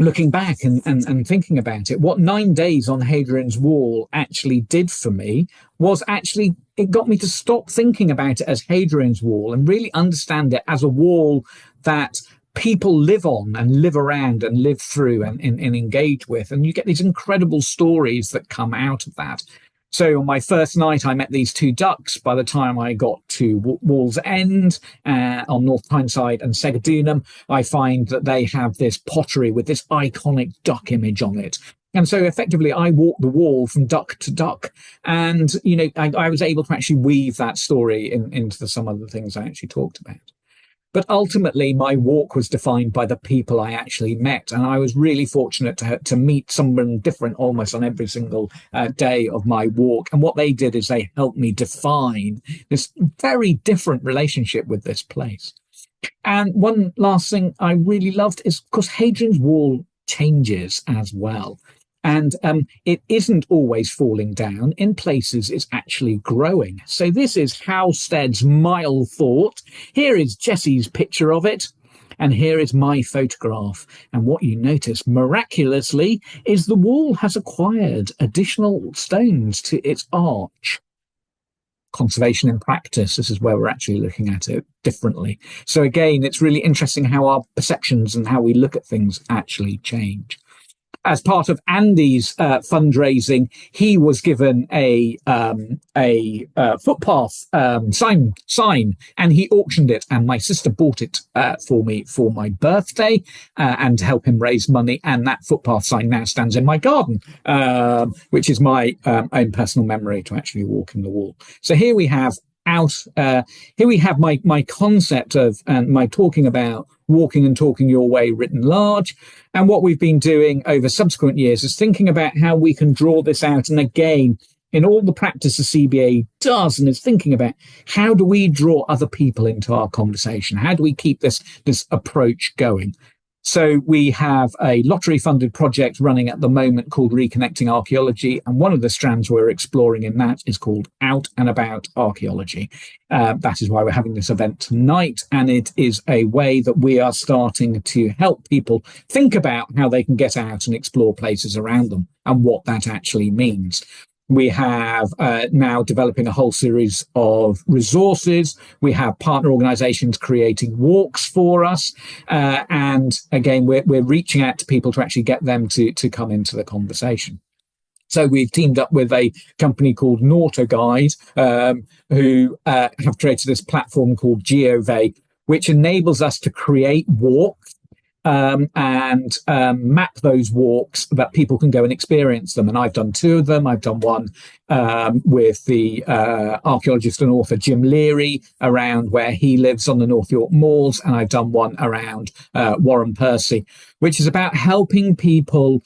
looking back and thinking about it, what 9 days on Hadrian's Wall actually did for me was actually, it got me to stop thinking about it as Hadrian's Wall and really understand it as a wall that people live on and live around and live through and engage with. And you get these incredible stories that come out of that. So on my first night, I met these two ducks. By the time I got to Wall's End on North Tyneside and Segadunum, I find that they have this pottery with this iconic duck image on it. And so effectively, I walked the wall from duck to duck. And, I was able to actually weave that story into some of the things I actually talked about. But ultimately, my walk was defined by the people I actually met. And I was really fortunate to meet someone different almost on every single day of my walk. And what they did is they helped me define this very different relationship with this place. And one last thing I really loved is, of course, Hadrian's Wall changes as well. And it isn't always falling down. In places, it's actually growing. So this is Halstead's Mile Thought. Here is Jesse's picture of it. And here is my photograph. And what you notice miraculously is the wall has acquired additional stones to its arch. Conservation in practice. This is where we're actually looking at it differently. So again, it's really interesting how our perceptions and how we look at things actually change. As part of Andy's fundraising, he was given a footpath sign, and he auctioned it. And my sister bought it for me for my birthday, and to help him raise money. And that footpath sign now stands in my garden, which is my own personal memory to actually walk in the wall. So here we have here we have my concept of and my talking about walking and talking your way written large. And what we've been doing over subsequent years is thinking about how we can draw this out. And again, in all the practice the CBA does and is thinking about, how do we draw other people into our conversation? How do we keep this approach going? So we have a lottery-funded project running at the moment called Reconnecting Archaeology, and one of the strands we're exploring in that is called Out and About Archaeology. That is why we're having this event tonight, and it is a way that we are starting to help people think about how they can get out and explore places around them and what that actually means. We have now developing a whole series of resources. We have partner organizations creating walks for us. And again, we're reaching out to people to actually get them to come into the conversation. So we've teamed up with a company called NautaGuide, who have created this platform called GeoVay, which enables us to create walks and map those walks that people can go and experience them. And I've done 2 of them. I've done one with the archaeologist and author Jim Leary around where he lives on the North York Moors. And I've done one around Warren Percy, which is about helping people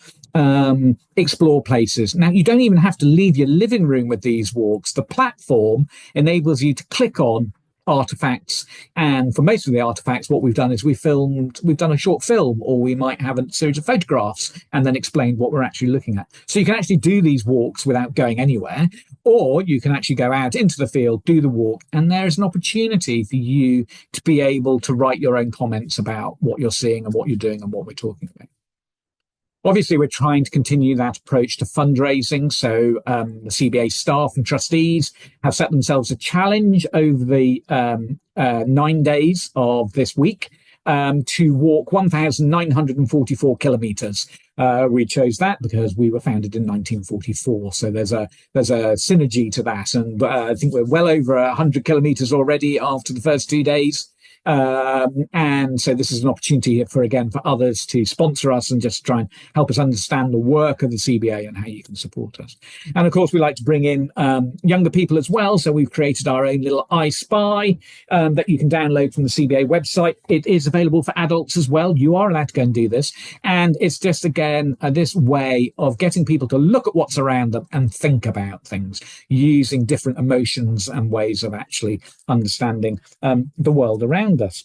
explore places. Now, you don't even have to leave your living room with these walks. The platform enables you to click on artifacts, and for most of the artifacts what we've done is we've done a short film, or we might have a series of photographs and then explain what we're actually looking at. So you can actually do these walks without going anywhere, or you can actually go out into the field, do the walk, and there's an opportunity for you to be able to write your own comments about what you're seeing and what you're doing and what we're talking about. Obviously, we're trying to continue that approach to fundraising. So the CBA staff and trustees have set themselves a challenge over the 9 days of this week to walk 1,944 kilometres. We chose that because we were founded in 1944. So there's a synergy to that. And I think we're well over 100 kilometres already after the first 2 days. And so this is an opportunity for others to sponsor us and just try and help us understand the work of the CBA and how you can support us. And of course, we like to bring in younger people as well. So we've created our own little I Spy that you can download from the CBA website. It is available for adults as well. You are allowed to go and do this. And it's just, again, this way of getting people to look at what's around them and think about things using different emotions and ways of actually understanding the world around us.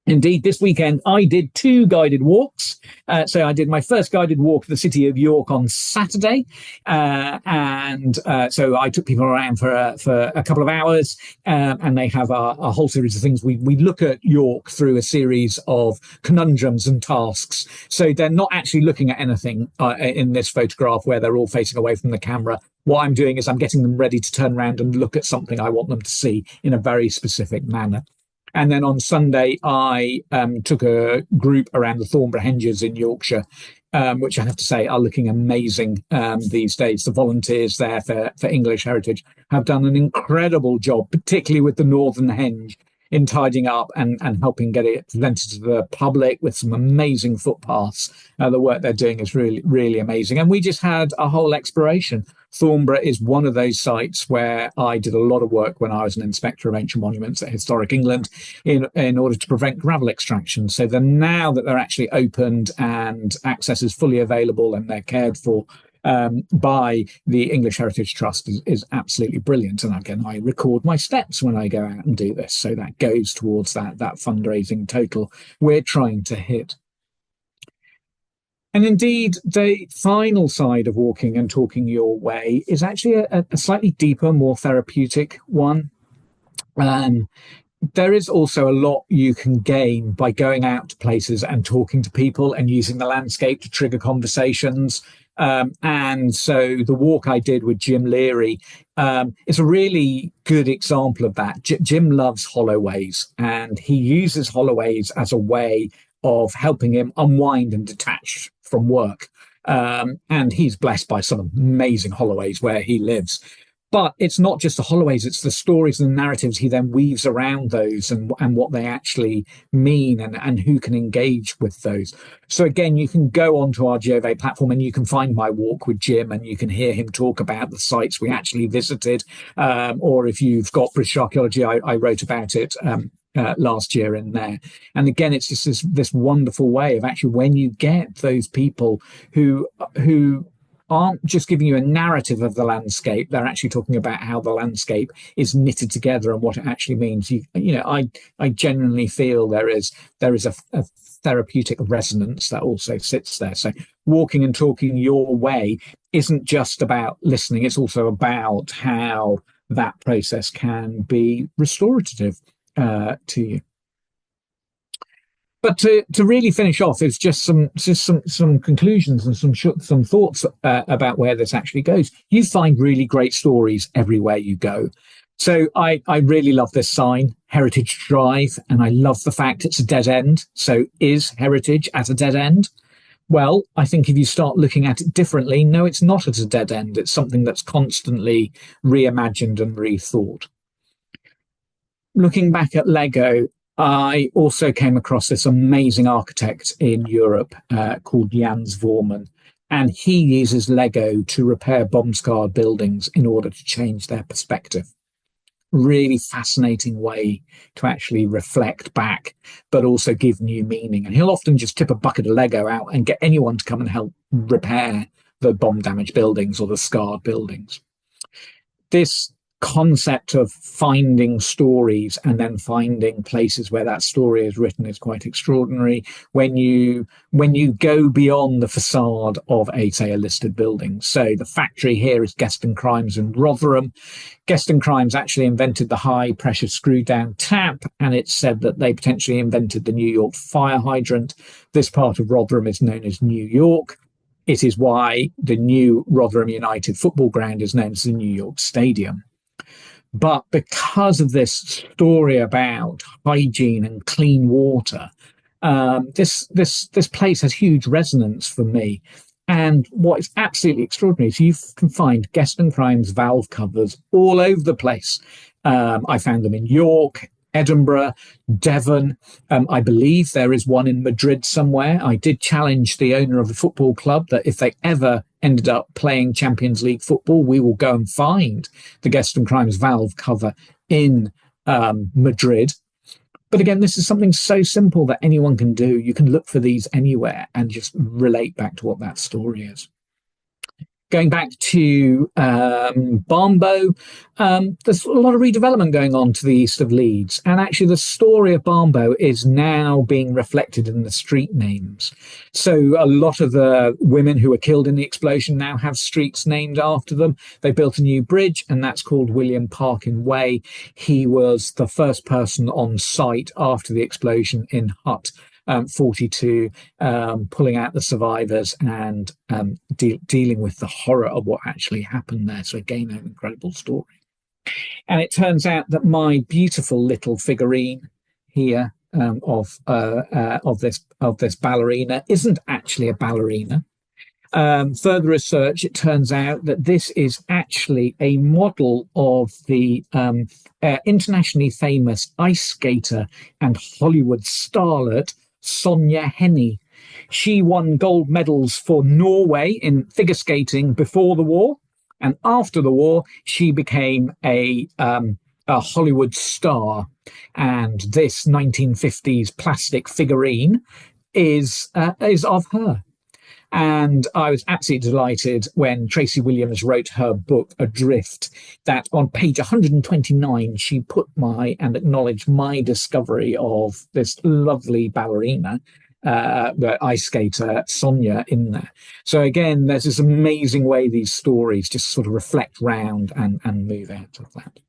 Indeed, this weekend I did 2 guided walks. So I did my first guided walk of the city of York on Saturday. So I took people around for a couple of hours, and they have a whole series of things. We look at York through a series of conundrums and tasks. So they're not actually looking at anything in this photograph where they're all facing away from the camera. What I'm doing is I'm getting them ready to turn around and look at something I want them to see in a very specific manner. And then on Sunday, I took a group around the Thornborough Henges in Yorkshire, which I have to say are looking amazing these days. The volunteers there for English Heritage have done an incredible job, particularly with the Northern Henge, in tidying up and helping get it presented to the public with some amazing footpaths. The work they're doing is really, really amazing. And we just had a whole exploration Thornborough is one of those sites where I did a lot of work when I was an inspector of ancient monuments at Historic England in order to prevent gravel extraction. So now that they're actually opened and access is fully available and they're cared for by the English Heritage Trust is absolutely brilliant. And again, I record my steps when I go out and do this. So that goes towards that fundraising total we're trying to hit. And indeed, the final side of walking and talking your way is actually a slightly deeper, more therapeutic one. There is also a lot you can gain by going out to places and talking to people and using the landscape to trigger conversations. And so the walk I did with Jim Leary is a really good example of that. Jim loves holloways, and he uses holloways as a way of helping him unwind and detach from work. And he's blessed by some amazing holloways where he lives. But it's not just the holloways, it's the stories and the narratives he then weaves around those and what they actually mean and who can engage with those. So again, you can go onto our GOV platform and you can find my walk with Jim and you can hear him talk about the sites we actually visited. Or if you've got British Archaeology, I wrote about it last year in there. And again, it's just this wonderful way of actually when you get those people who aren't just giving you a narrative of the landscape, they're actually talking about how the landscape is knitted together and what it actually means. I genuinely feel there is a therapeutic resonance that also sits there. So walking and talking your way isn't just about listening, it's also about how that process can be restorative to you. But to really finish off is just some conclusions and some thoughts about where this actually goes. You find really great stories everywhere you go. So I really love this sign, Heritage Drive, and I love the fact it's a dead end. So is heritage at a dead end? Well, I think if you start looking at it differently, no, it's not at a dead end. It's something that's constantly reimagined and rethought. Looking back at Lego, I also came across this amazing architect in Europe called Jans Voorman, and he uses Lego to repair bomb-scarred buildings in order to change their perspective. Really fascinating way to actually reflect back, but also give new meaning. And he'll often just tip a bucket of Lego out and get anyone to come and help repair the bomb-damaged buildings or the scarred buildings. This concept of finding stories and then finding places where that story is written is quite extraordinary when you go beyond the facade of say a listed building. So the factory here is Guest and Crimes in Rotherham. Guest and Crimes actually invented the high pressure screw down tap, and it's said that they potentially invented the New York fire hydrant. This part of Rotherham is known as New York. It is why the new Rotherham United football ground is known as the New York Stadium. But because of this story about hygiene and clean water, this place has huge resonance for me. And what is absolutely extraordinary is you can find Guest and Crimes valve covers all over the place. I found them in York, Edinburgh, Devon. I believe there is one in Madrid somewhere. I did challenge the owner of the football club that if they ever ended up playing Champions League football, we will go and find the Guest and Crimes valve cover in Madrid. But again, this is something so simple that anyone can do. You can look for these anywhere and just relate back to what that story is. Going back to Barnbow, there's a lot of redevelopment going on to the east of Leeds. And actually the story of Barnbow is now being reflected in the street names. So a lot of the women who were killed in the explosion now have streets named after them. They built a new bridge, and that's called William Parkin Way. He was the first person on site after the explosion in Hutt. 42, pulling out the survivors and dealing with the horror of what actually happened there. So again, an incredible story. And it turns out that my beautiful little figurine here of this ballerina isn't actually a ballerina. Further research, it turns out that this is actually a model of the internationally famous ice skater and Hollywood starlet Sonja Henie. She won gold medals for Norway in figure skating before the war. And after the war, she became a Hollywood star. And this 1950s plastic figurine is of her. And I was absolutely delighted when Tracy Williams wrote her book, Adrift, that on page 129, she put and acknowledged my discovery of this lovely ballerina, the ice skater, Sonia, in there. So again, there's this amazing way these stories just sort of reflect round and move out of that.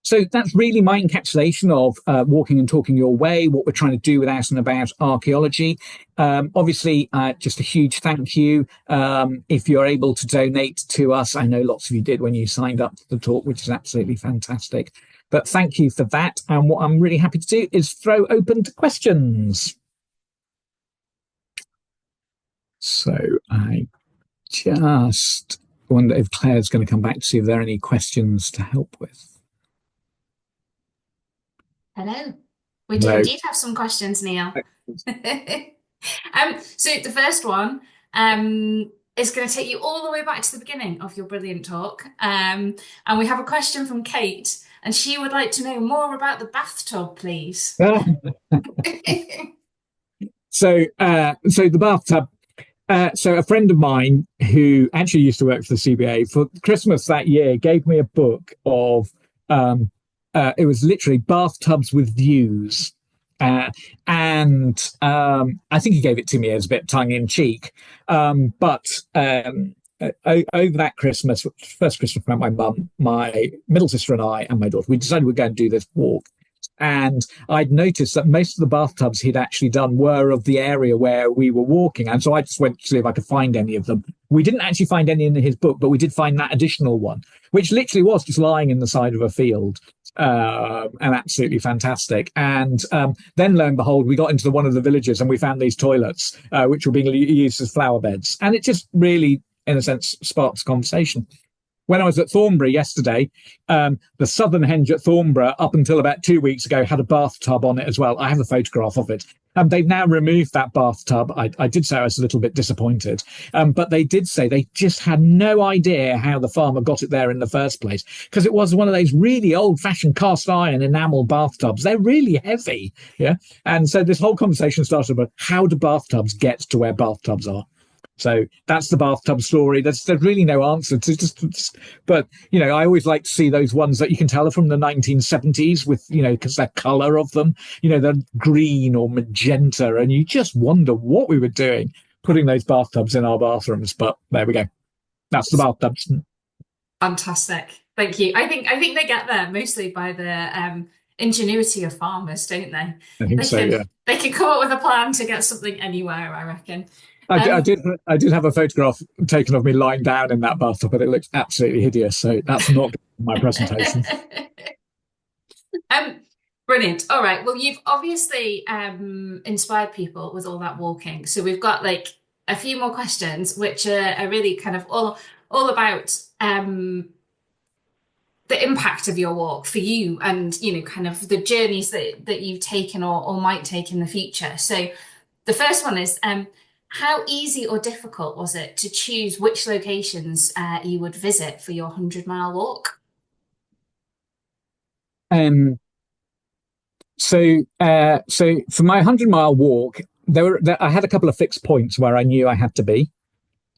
So that's really my encapsulation of walking and talking your way, what we're trying to do with Out and About Archaeology. Obviously, just a huge thank you. If you're able to donate to us, I know lots of you did when you signed up to the talk, which is absolutely fantastic. But thank you for that. And what I'm really happy to do is throw open to questions. So I just wonder if Claire's going to come back to see if there are any questions to help with. Hello. We do indeed have some questions, Neil. So the first one is going to take you all the way back to the beginning of your brilliant talk. And we have a question from Kate, and she would like to know more about the bathtub, please. So the bathtub. So a friend of mine who actually used to work for the CBA, for Christmas that year, gave me a book of it was literally bathtubs with views. And I think he gave it to me as a bit tongue in cheek. But over that Christmas, first Christmas, my mum, my middle sister and I and my daughter, we decided we'd go and do this walk. And I'd noticed that most of the bathtubs he'd actually done were of the area where we were walking. And so I just went to see if I could find any of them. We didn't actually find any in his book, but we did find that additional one, which literally was just lying in the side of a field. And absolutely fantastic. And then lo and behold, we got into one of the villages and we found these toilets, which were being used as flower beds. And it just really, in a sense, sparks conversation. When I was at Thornbury yesterday, the Southern Henge at Thornbury, up until about 2 weeks ago, had a bathtub on it as well. I have a photograph of it. They've now removed that bathtub. I did say I was a little bit disappointed, but they did say they just had no idea how the farmer got it there in the first place, because it was one of those really old-fashioned cast iron enamel bathtubs. They're really heavy, yeah. And so this whole conversation started about how do bathtubs get to where bathtubs are. So that's the bathtub story. There's really no answer to just, but, you know, I always like to see those ones that you can tell are from the 1970s with, you know, because the color of them, you know, they're green or magenta, and you just wonder what we were doing putting those bathtubs in our bathrooms. But there we go. That's the bathtubs. Fantastic. Thank you. I think they get there mostly by the ingenuity of farmers, don't they? I think so, yeah. They can come up with a plan to get something anywhere, I reckon. I did have a photograph taken of me lying down in that bathtub, but it looked absolutely hideous. So that's not my presentation. Brilliant. All right. Well, you've obviously inspired people with all that walking. So we've got like a few more questions, which are really kind of all about the impact of your walk for you, and you know, kind of the journeys that you've taken or might take in the future. So the first one is how easy or difficult was it to choose which locations you would visit for your 100-mile walk? So for my 100-mile walk, I had a couple of fixed points where I knew I had to be.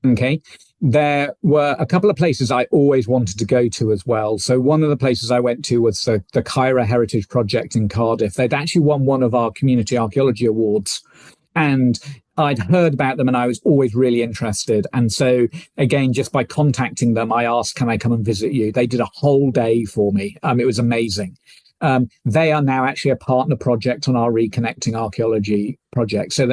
Okay. There were a couple of places I always wanted to go to as well. So one of the places I went to was the Kyra Heritage Project in Cardiff. They'd actually won one of our community archaeology awards, and I'd heard about them and I was always really interested. And so again, just by contacting them, I asked, can I come and visit you? They did a whole day for me. It was amazing. They are now actually a partner project on our Reconnecting Archaeology project. So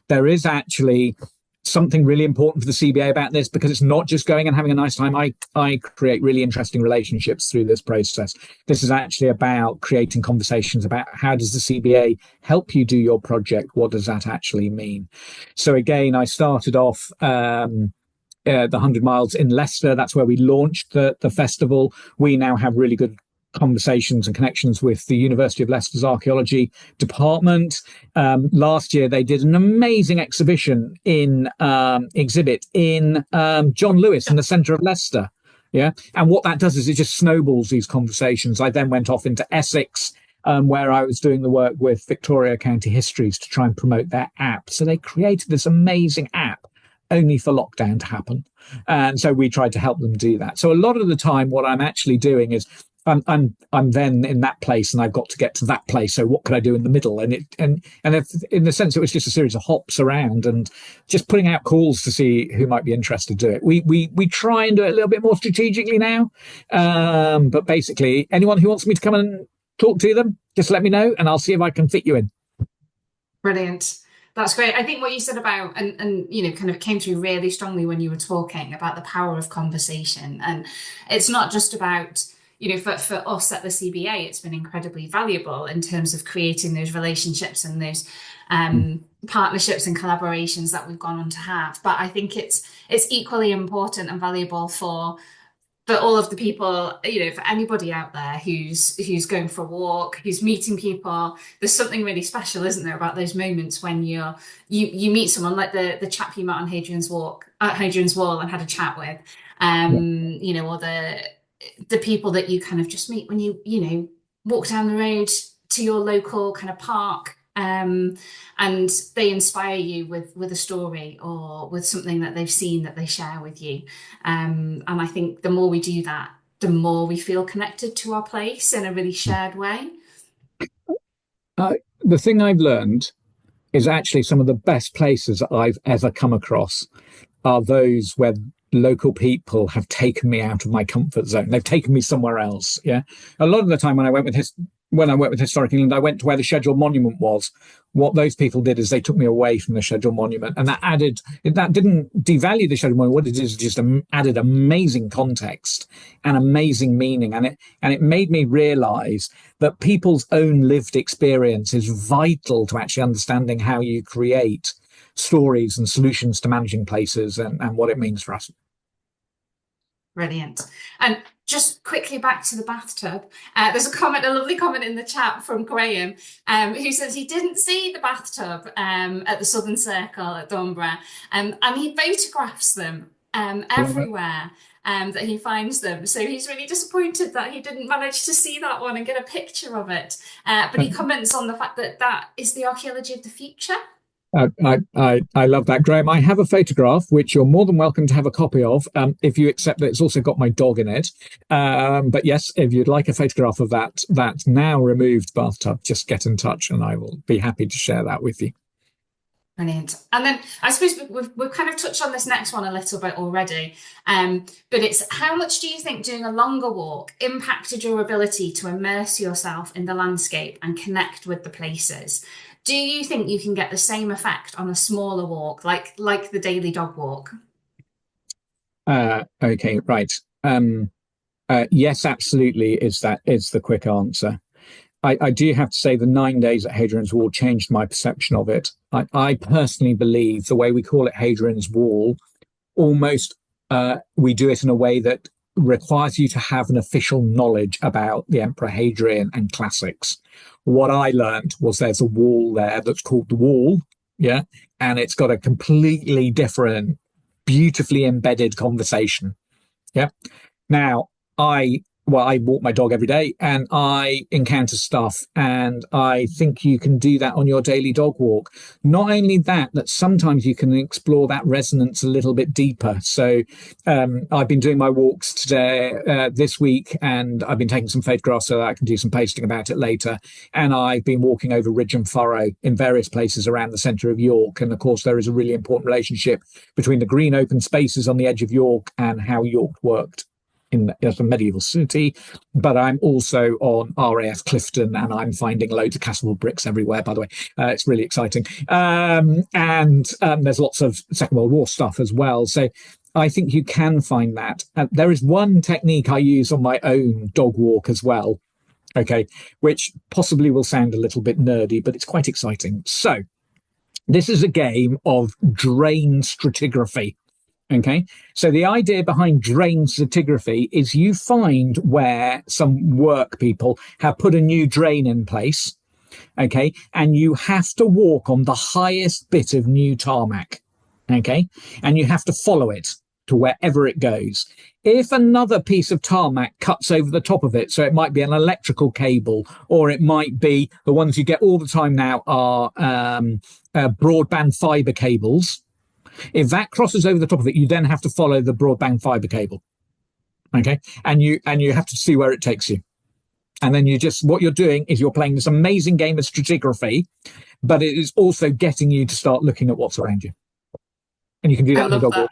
there is actually something really important for the CBA about this, because it's not just going and having a nice time. I create really interesting relationships through this process. This is actually about creating conversations about how does the CBA help you do your project? What does that actually mean? So again, I started off the 100 miles in Leicester. That's where we launched the festival. We now have really good conversations and connections with the University of Leicester's archaeology department. Last year, they did an amazing exhibit in John Lewis in the centre of Leicester. Yeah. And what that does is it just snowballs these conversations. I then went off into Essex, where I was doing the work with Victoria County Histories to try and promote their app. So they created this amazing app only for lockdown to happen. And so we tried to help them do that. So a lot of the time, what I'm actually doing is I'm then in that place and I've got to get to that place. So what could I do in the middle? And if, in the sense, it was just a series of hops around and just putting out calls to see who might be interested to do it. We try and do it a little bit more strategically now. But basically, anyone who wants me to come and talk to them, just let me know and I'll see if I can fit you in. Brilliant. That's great. I think what you said about, and you know, kind of came through really strongly when you were talking about the power of conversation. And it's not just about, you know, for us at the CBA, it's been incredibly valuable in terms of creating those relationships and those partnerships and collaborations that we've gone on to have. But I think it's equally important and valuable for all of the people, you know, for anybody out there who's going for a walk, who's meeting people. There's something really special, isn't there, about those moments when you meet someone like the chap you met on Hadrian's Wall and had a chat with, you know, or the people that you kind of just meet when you know, walk down the road to your local kind of park, and they inspire you with a story or with something that they've seen that they share with you. And I think the more we do that, the more we feel connected to our place in a really shared way. The thing I've learned is actually some of the best places I've ever come across are those where local people have taken me out of my comfort zone. They've taken me somewhere else. Yeah. A lot of the time when I went with Historic England, I went to where the scheduled monument was. What those people did is they took me away from the scheduled monument, and that didn't devalue the scheduled monument. What it is just added amazing context and amazing meaning, and it made me realise that people's own lived experience is vital to actually understanding how you create stories and solutions to managing places and what it means for us. Brilliant. And just quickly back to the bathtub. There's a lovely comment in the chat from Graham, who says he didn't see the bathtub at the Southern Circle at Dunborough, and he photographs them everywhere that he finds them. So he's really disappointed that he didn't manage to see that one and get a picture of it. But he comments on the fact that is the archaeology of the future. I love that, Graham. I have a photograph which you're more than welcome to have a copy of, if you accept that it's also got my dog in it. But yes, if you'd like a photograph of that now removed bathtub, just get in touch and I will be happy to share that with you. Brilliant. And then I suppose we've kind of touched on this next one a little bit already, but it's how much do you think doing a longer walk impacted your ability to immerse yourself in the landscape and connect with the places? Do you think you can get the same effect on a smaller walk, like the daily dog walk? Okay, right. Yes, absolutely is the quick answer. I do have to say the 9 days at Hadrian's Wall changed my perception of it. I personally believe the way we call it Hadrian's Wall, almost we do it in a way that requires you to have an official knowledge about the Emperor Hadrian and classics. What I learned was there's a wall there that's called the Wall, yeah, and it's got a completely different, beautifully embedded conversation, yeah. Now, I walk my dog every day and I encounter stuff, and I think you can do that on your daily dog walk. Not only that sometimes you can explore that resonance a little bit deeper. So I've been doing my walks today, this week, and I've been taking some photographs so that I can do some posting about it later. And I've been walking over ridge and furrow in various places around the centre of York. And of course, there is a really important relationship between the green open spaces on the edge of York and how York worked as a medieval city. But I'm also on RAF Clifton and I'm finding loads of Castlewell bricks everywhere, by the way. It's really exciting. And there's lots of Second World War stuff as well. So I think you can find that. There is one technique I use on my own dog walk as well, okay, which possibly will sound a little bit nerdy, but it's quite exciting. So this is a game of drain stratigraphy. Okay. So the idea behind drain stratigraphy is you find where some work people have put a new drain in place. Okay. And you have to walk on the highest bit of new tarmac. Okay. And you have to follow it to wherever it goes. If another piece of tarmac cuts over the top of it, so it might be an electrical cable, or it might be the ones you get all the time now are broadband fiber cables. If that crosses over the top of it, you then have to follow the broadband fiber cable. Okay. And you have to see where it takes you. And then what you're doing is you're playing this amazing game of stratigraphy, but it is also getting you to start looking at what's around you. And you can do that I on the love dog that. walk.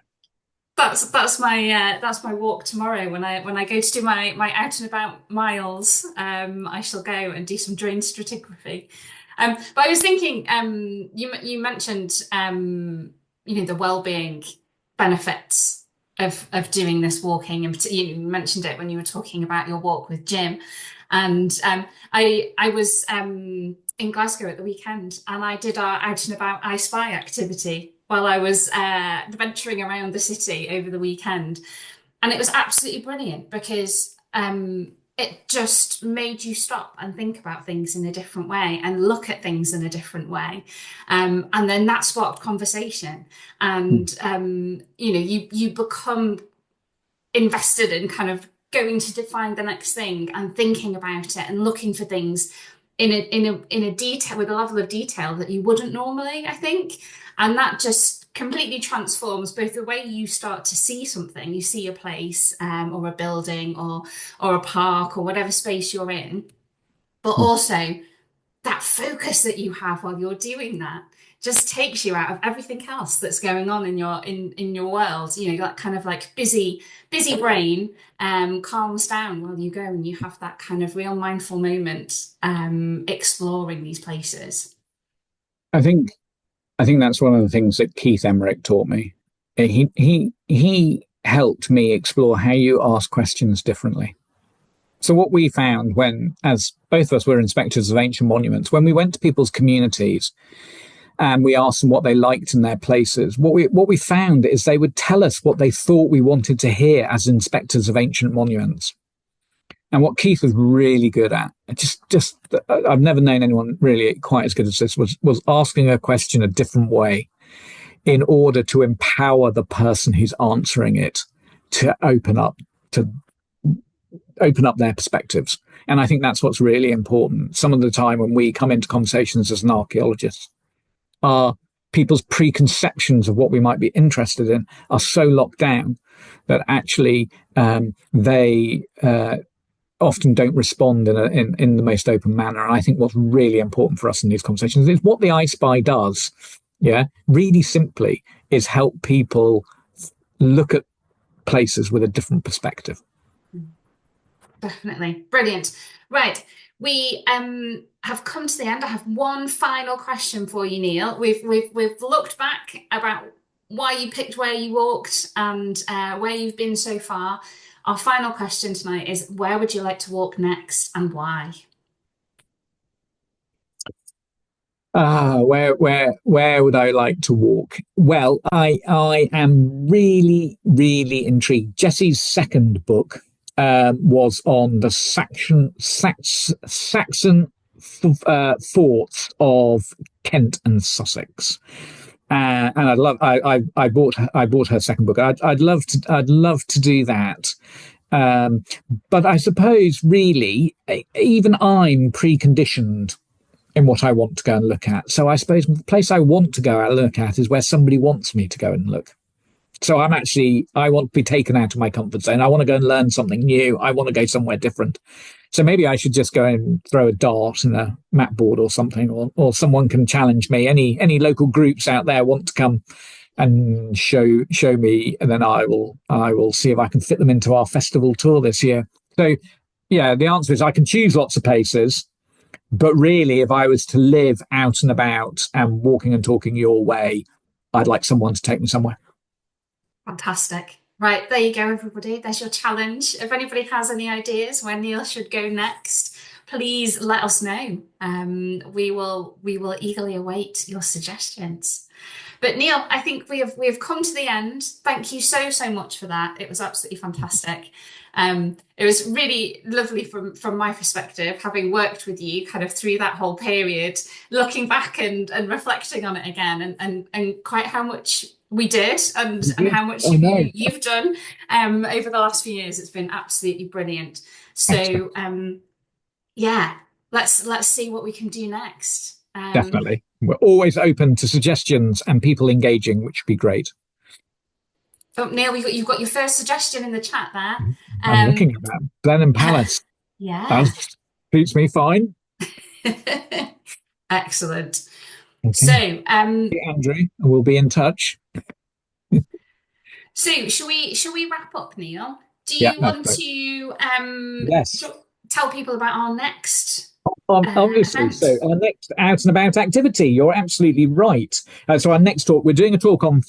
That's my walk tomorrow when I go to do my out and about miles. I shall go and do some drone stratigraphy. But I was thinking, you mentioned the well-being benefits of doing this walking, and you mentioned it when you were talking about your walk with Jim. And I was in Glasgow at the weekend, and I did our Out and About I Spy activity while I was venturing around the city over the weekend. And it was absolutely brilliant because it just made you stop and think about things in a different way and look at things in a different way. And then that sparked conversation. And, you become invested in kind of going to define the next thing and thinking about it and looking for things in a detail, with a level of detail that you wouldn't normally, I think. And that just completely transforms both the way you start to see something, you see a place or a building or a park or whatever space you're in, but also that focus that you have while you're doing that just takes you out of everything else that's going on in your world. That kind of like busy brain calms down while you go and you have that kind of real mindful moment exploring these places. I think that's one of the things that Keith Emmerich taught me. He helped me explore how you ask questions differently. So what we found as both of us were inspectors of ancient monuments, when we went to people's communities and we asked them what they liked in their places, what we found is they would tell us what they thought we wanted to hear as inspectors of ancient monuments. And what Keith was really good at, I've never known anyone really quite as good as this, was asking a question a different way in order to empower the person who's answering it to open up their perspectives. And I think that's what's really important. Some of the time when we come into conversations as an archaeologist, our people's preconceptions of what we might be interested in are so locked down that actually they often don't respond in the most open manner. And I think what's really important for us in these conversations is what the I Spy does. Yeah, really simply is help people look at places with a different perspective. Definitely. Brilliant. Right. We have come to the end. I have one final question for you, Neil. We've looked back about why you picked where you walked and where you've been so far. Our final question tonight is, where would you like to walk next and why? Where would I like to walk? Well, I am really, really intrigued. Jesse's second book was on the Saxon forts of Kent and Sussex. And I bought her second book. I'd love to do that. But I suppose really, even I'm preconditioned in what I want to go and look at. So I suppose the place I want to go and look at is where somebody wants me to go and look. So I want to be taken out of my comfort zone. I want to go and learn something new. I want to go somewhere different. So maybe I should just go and throw a dart in a map board or something, or someone can challenge me. Any local groups out there want to come and show me, and then I will see if I can fit them into our festival tour this year. So yeah, the answer is I can choose lots of places, but really, if I was to live out and about and walking and talking your way, I'd like someone to take me somewhere. Fantastic. Right, there you go, everybody. There's your challenge. If anybody has any ideas where Neil should go next, please let us know. We will eagerly await your suggestions. But Neil, I think we have come to the end. Thank you so much for that. It was absolutely fantastic. It was really lovely from my perspective, having worked with you kind of through that whole period, looking back and reflecting on it again, and quite how much we did and Yeah, how much I know. you've done over the last few years. It's been absolutely brilliant. Excellent. So yeah, let's see what we can do next. Definitely. We're always open to suggestions and people engaging, which would be great. Oh, Neil, you've got your first suggestion in the chat there. I'm looking at that. Blenheim Palace. That Yeah. suits me fine. Excellent. Okay. So, Andrew, we'll be in touch. so shall we wrap up, Neil? Do Yeah, you that's want great. to Yes. tell people about our next Obviously, so event? our next Out and About activity, you're absolutely right. So our next talk, we're doing a talk on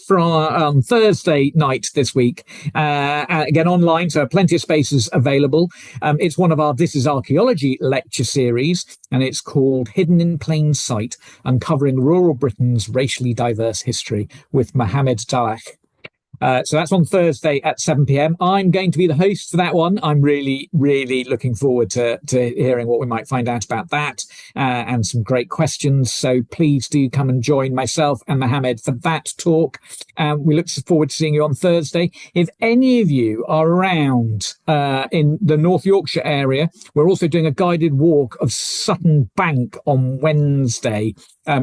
Thursday night this week, again online, so plenty of spaces available. It's one of our This is Archaeology lecture series, and it's called Hidden in Plain Sight, Uncovering Rural Britain's Racially Diverse History with Mohammed Talach. So that's on Thursday at 7 p.m. I'm going to be the host for that one. I'm really looking forward to hearing what we might find out about that and some great questions. So please do come and join myself and Mohammed for that talk. We look forward to seeing you on Thursday. If any of you are around in the North Yorkshire area, we're also doing a guided walk of Sutton Bank on Wednesday.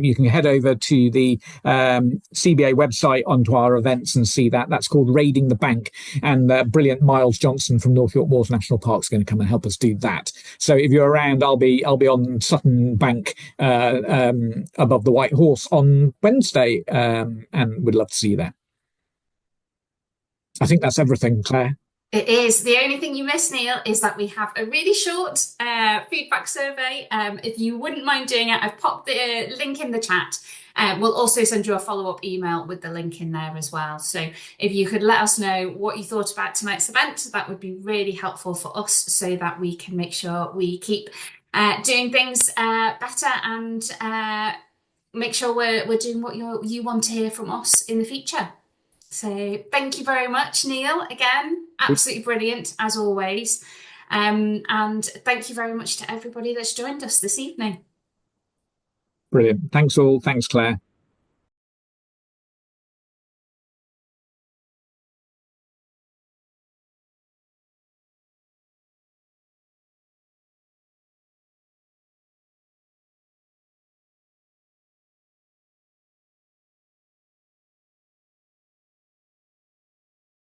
You can head over to the CBA website onto our events and see that. That's called Raiding the Bank. And brilliant Miles Johnson from North York Moors National Park is going to come and help us do that. So if you're around, I'll be on Sutton Bank above the White Horse on Wednesday, and we'd love to see you there. I think that's everything, Claire. It is. The only thing you missed, Neil, is that we have a really short feedback survey. If you wouldn't mind doing it, I've popped the link in the chat. We'll also send you a follow-up email with the link in there as well. So if you could let us know what you thought about tonight's event, that would be really helpful for us so that we can make sure we keep doing things better and make sure we're doing what you want to hear from us in the future. So thank you very much, Neil. Again, absolutely brilliant as always. And thank you very much to everybody that's joined us this evening. Brilliant. Thanks all. Thanks, Claire.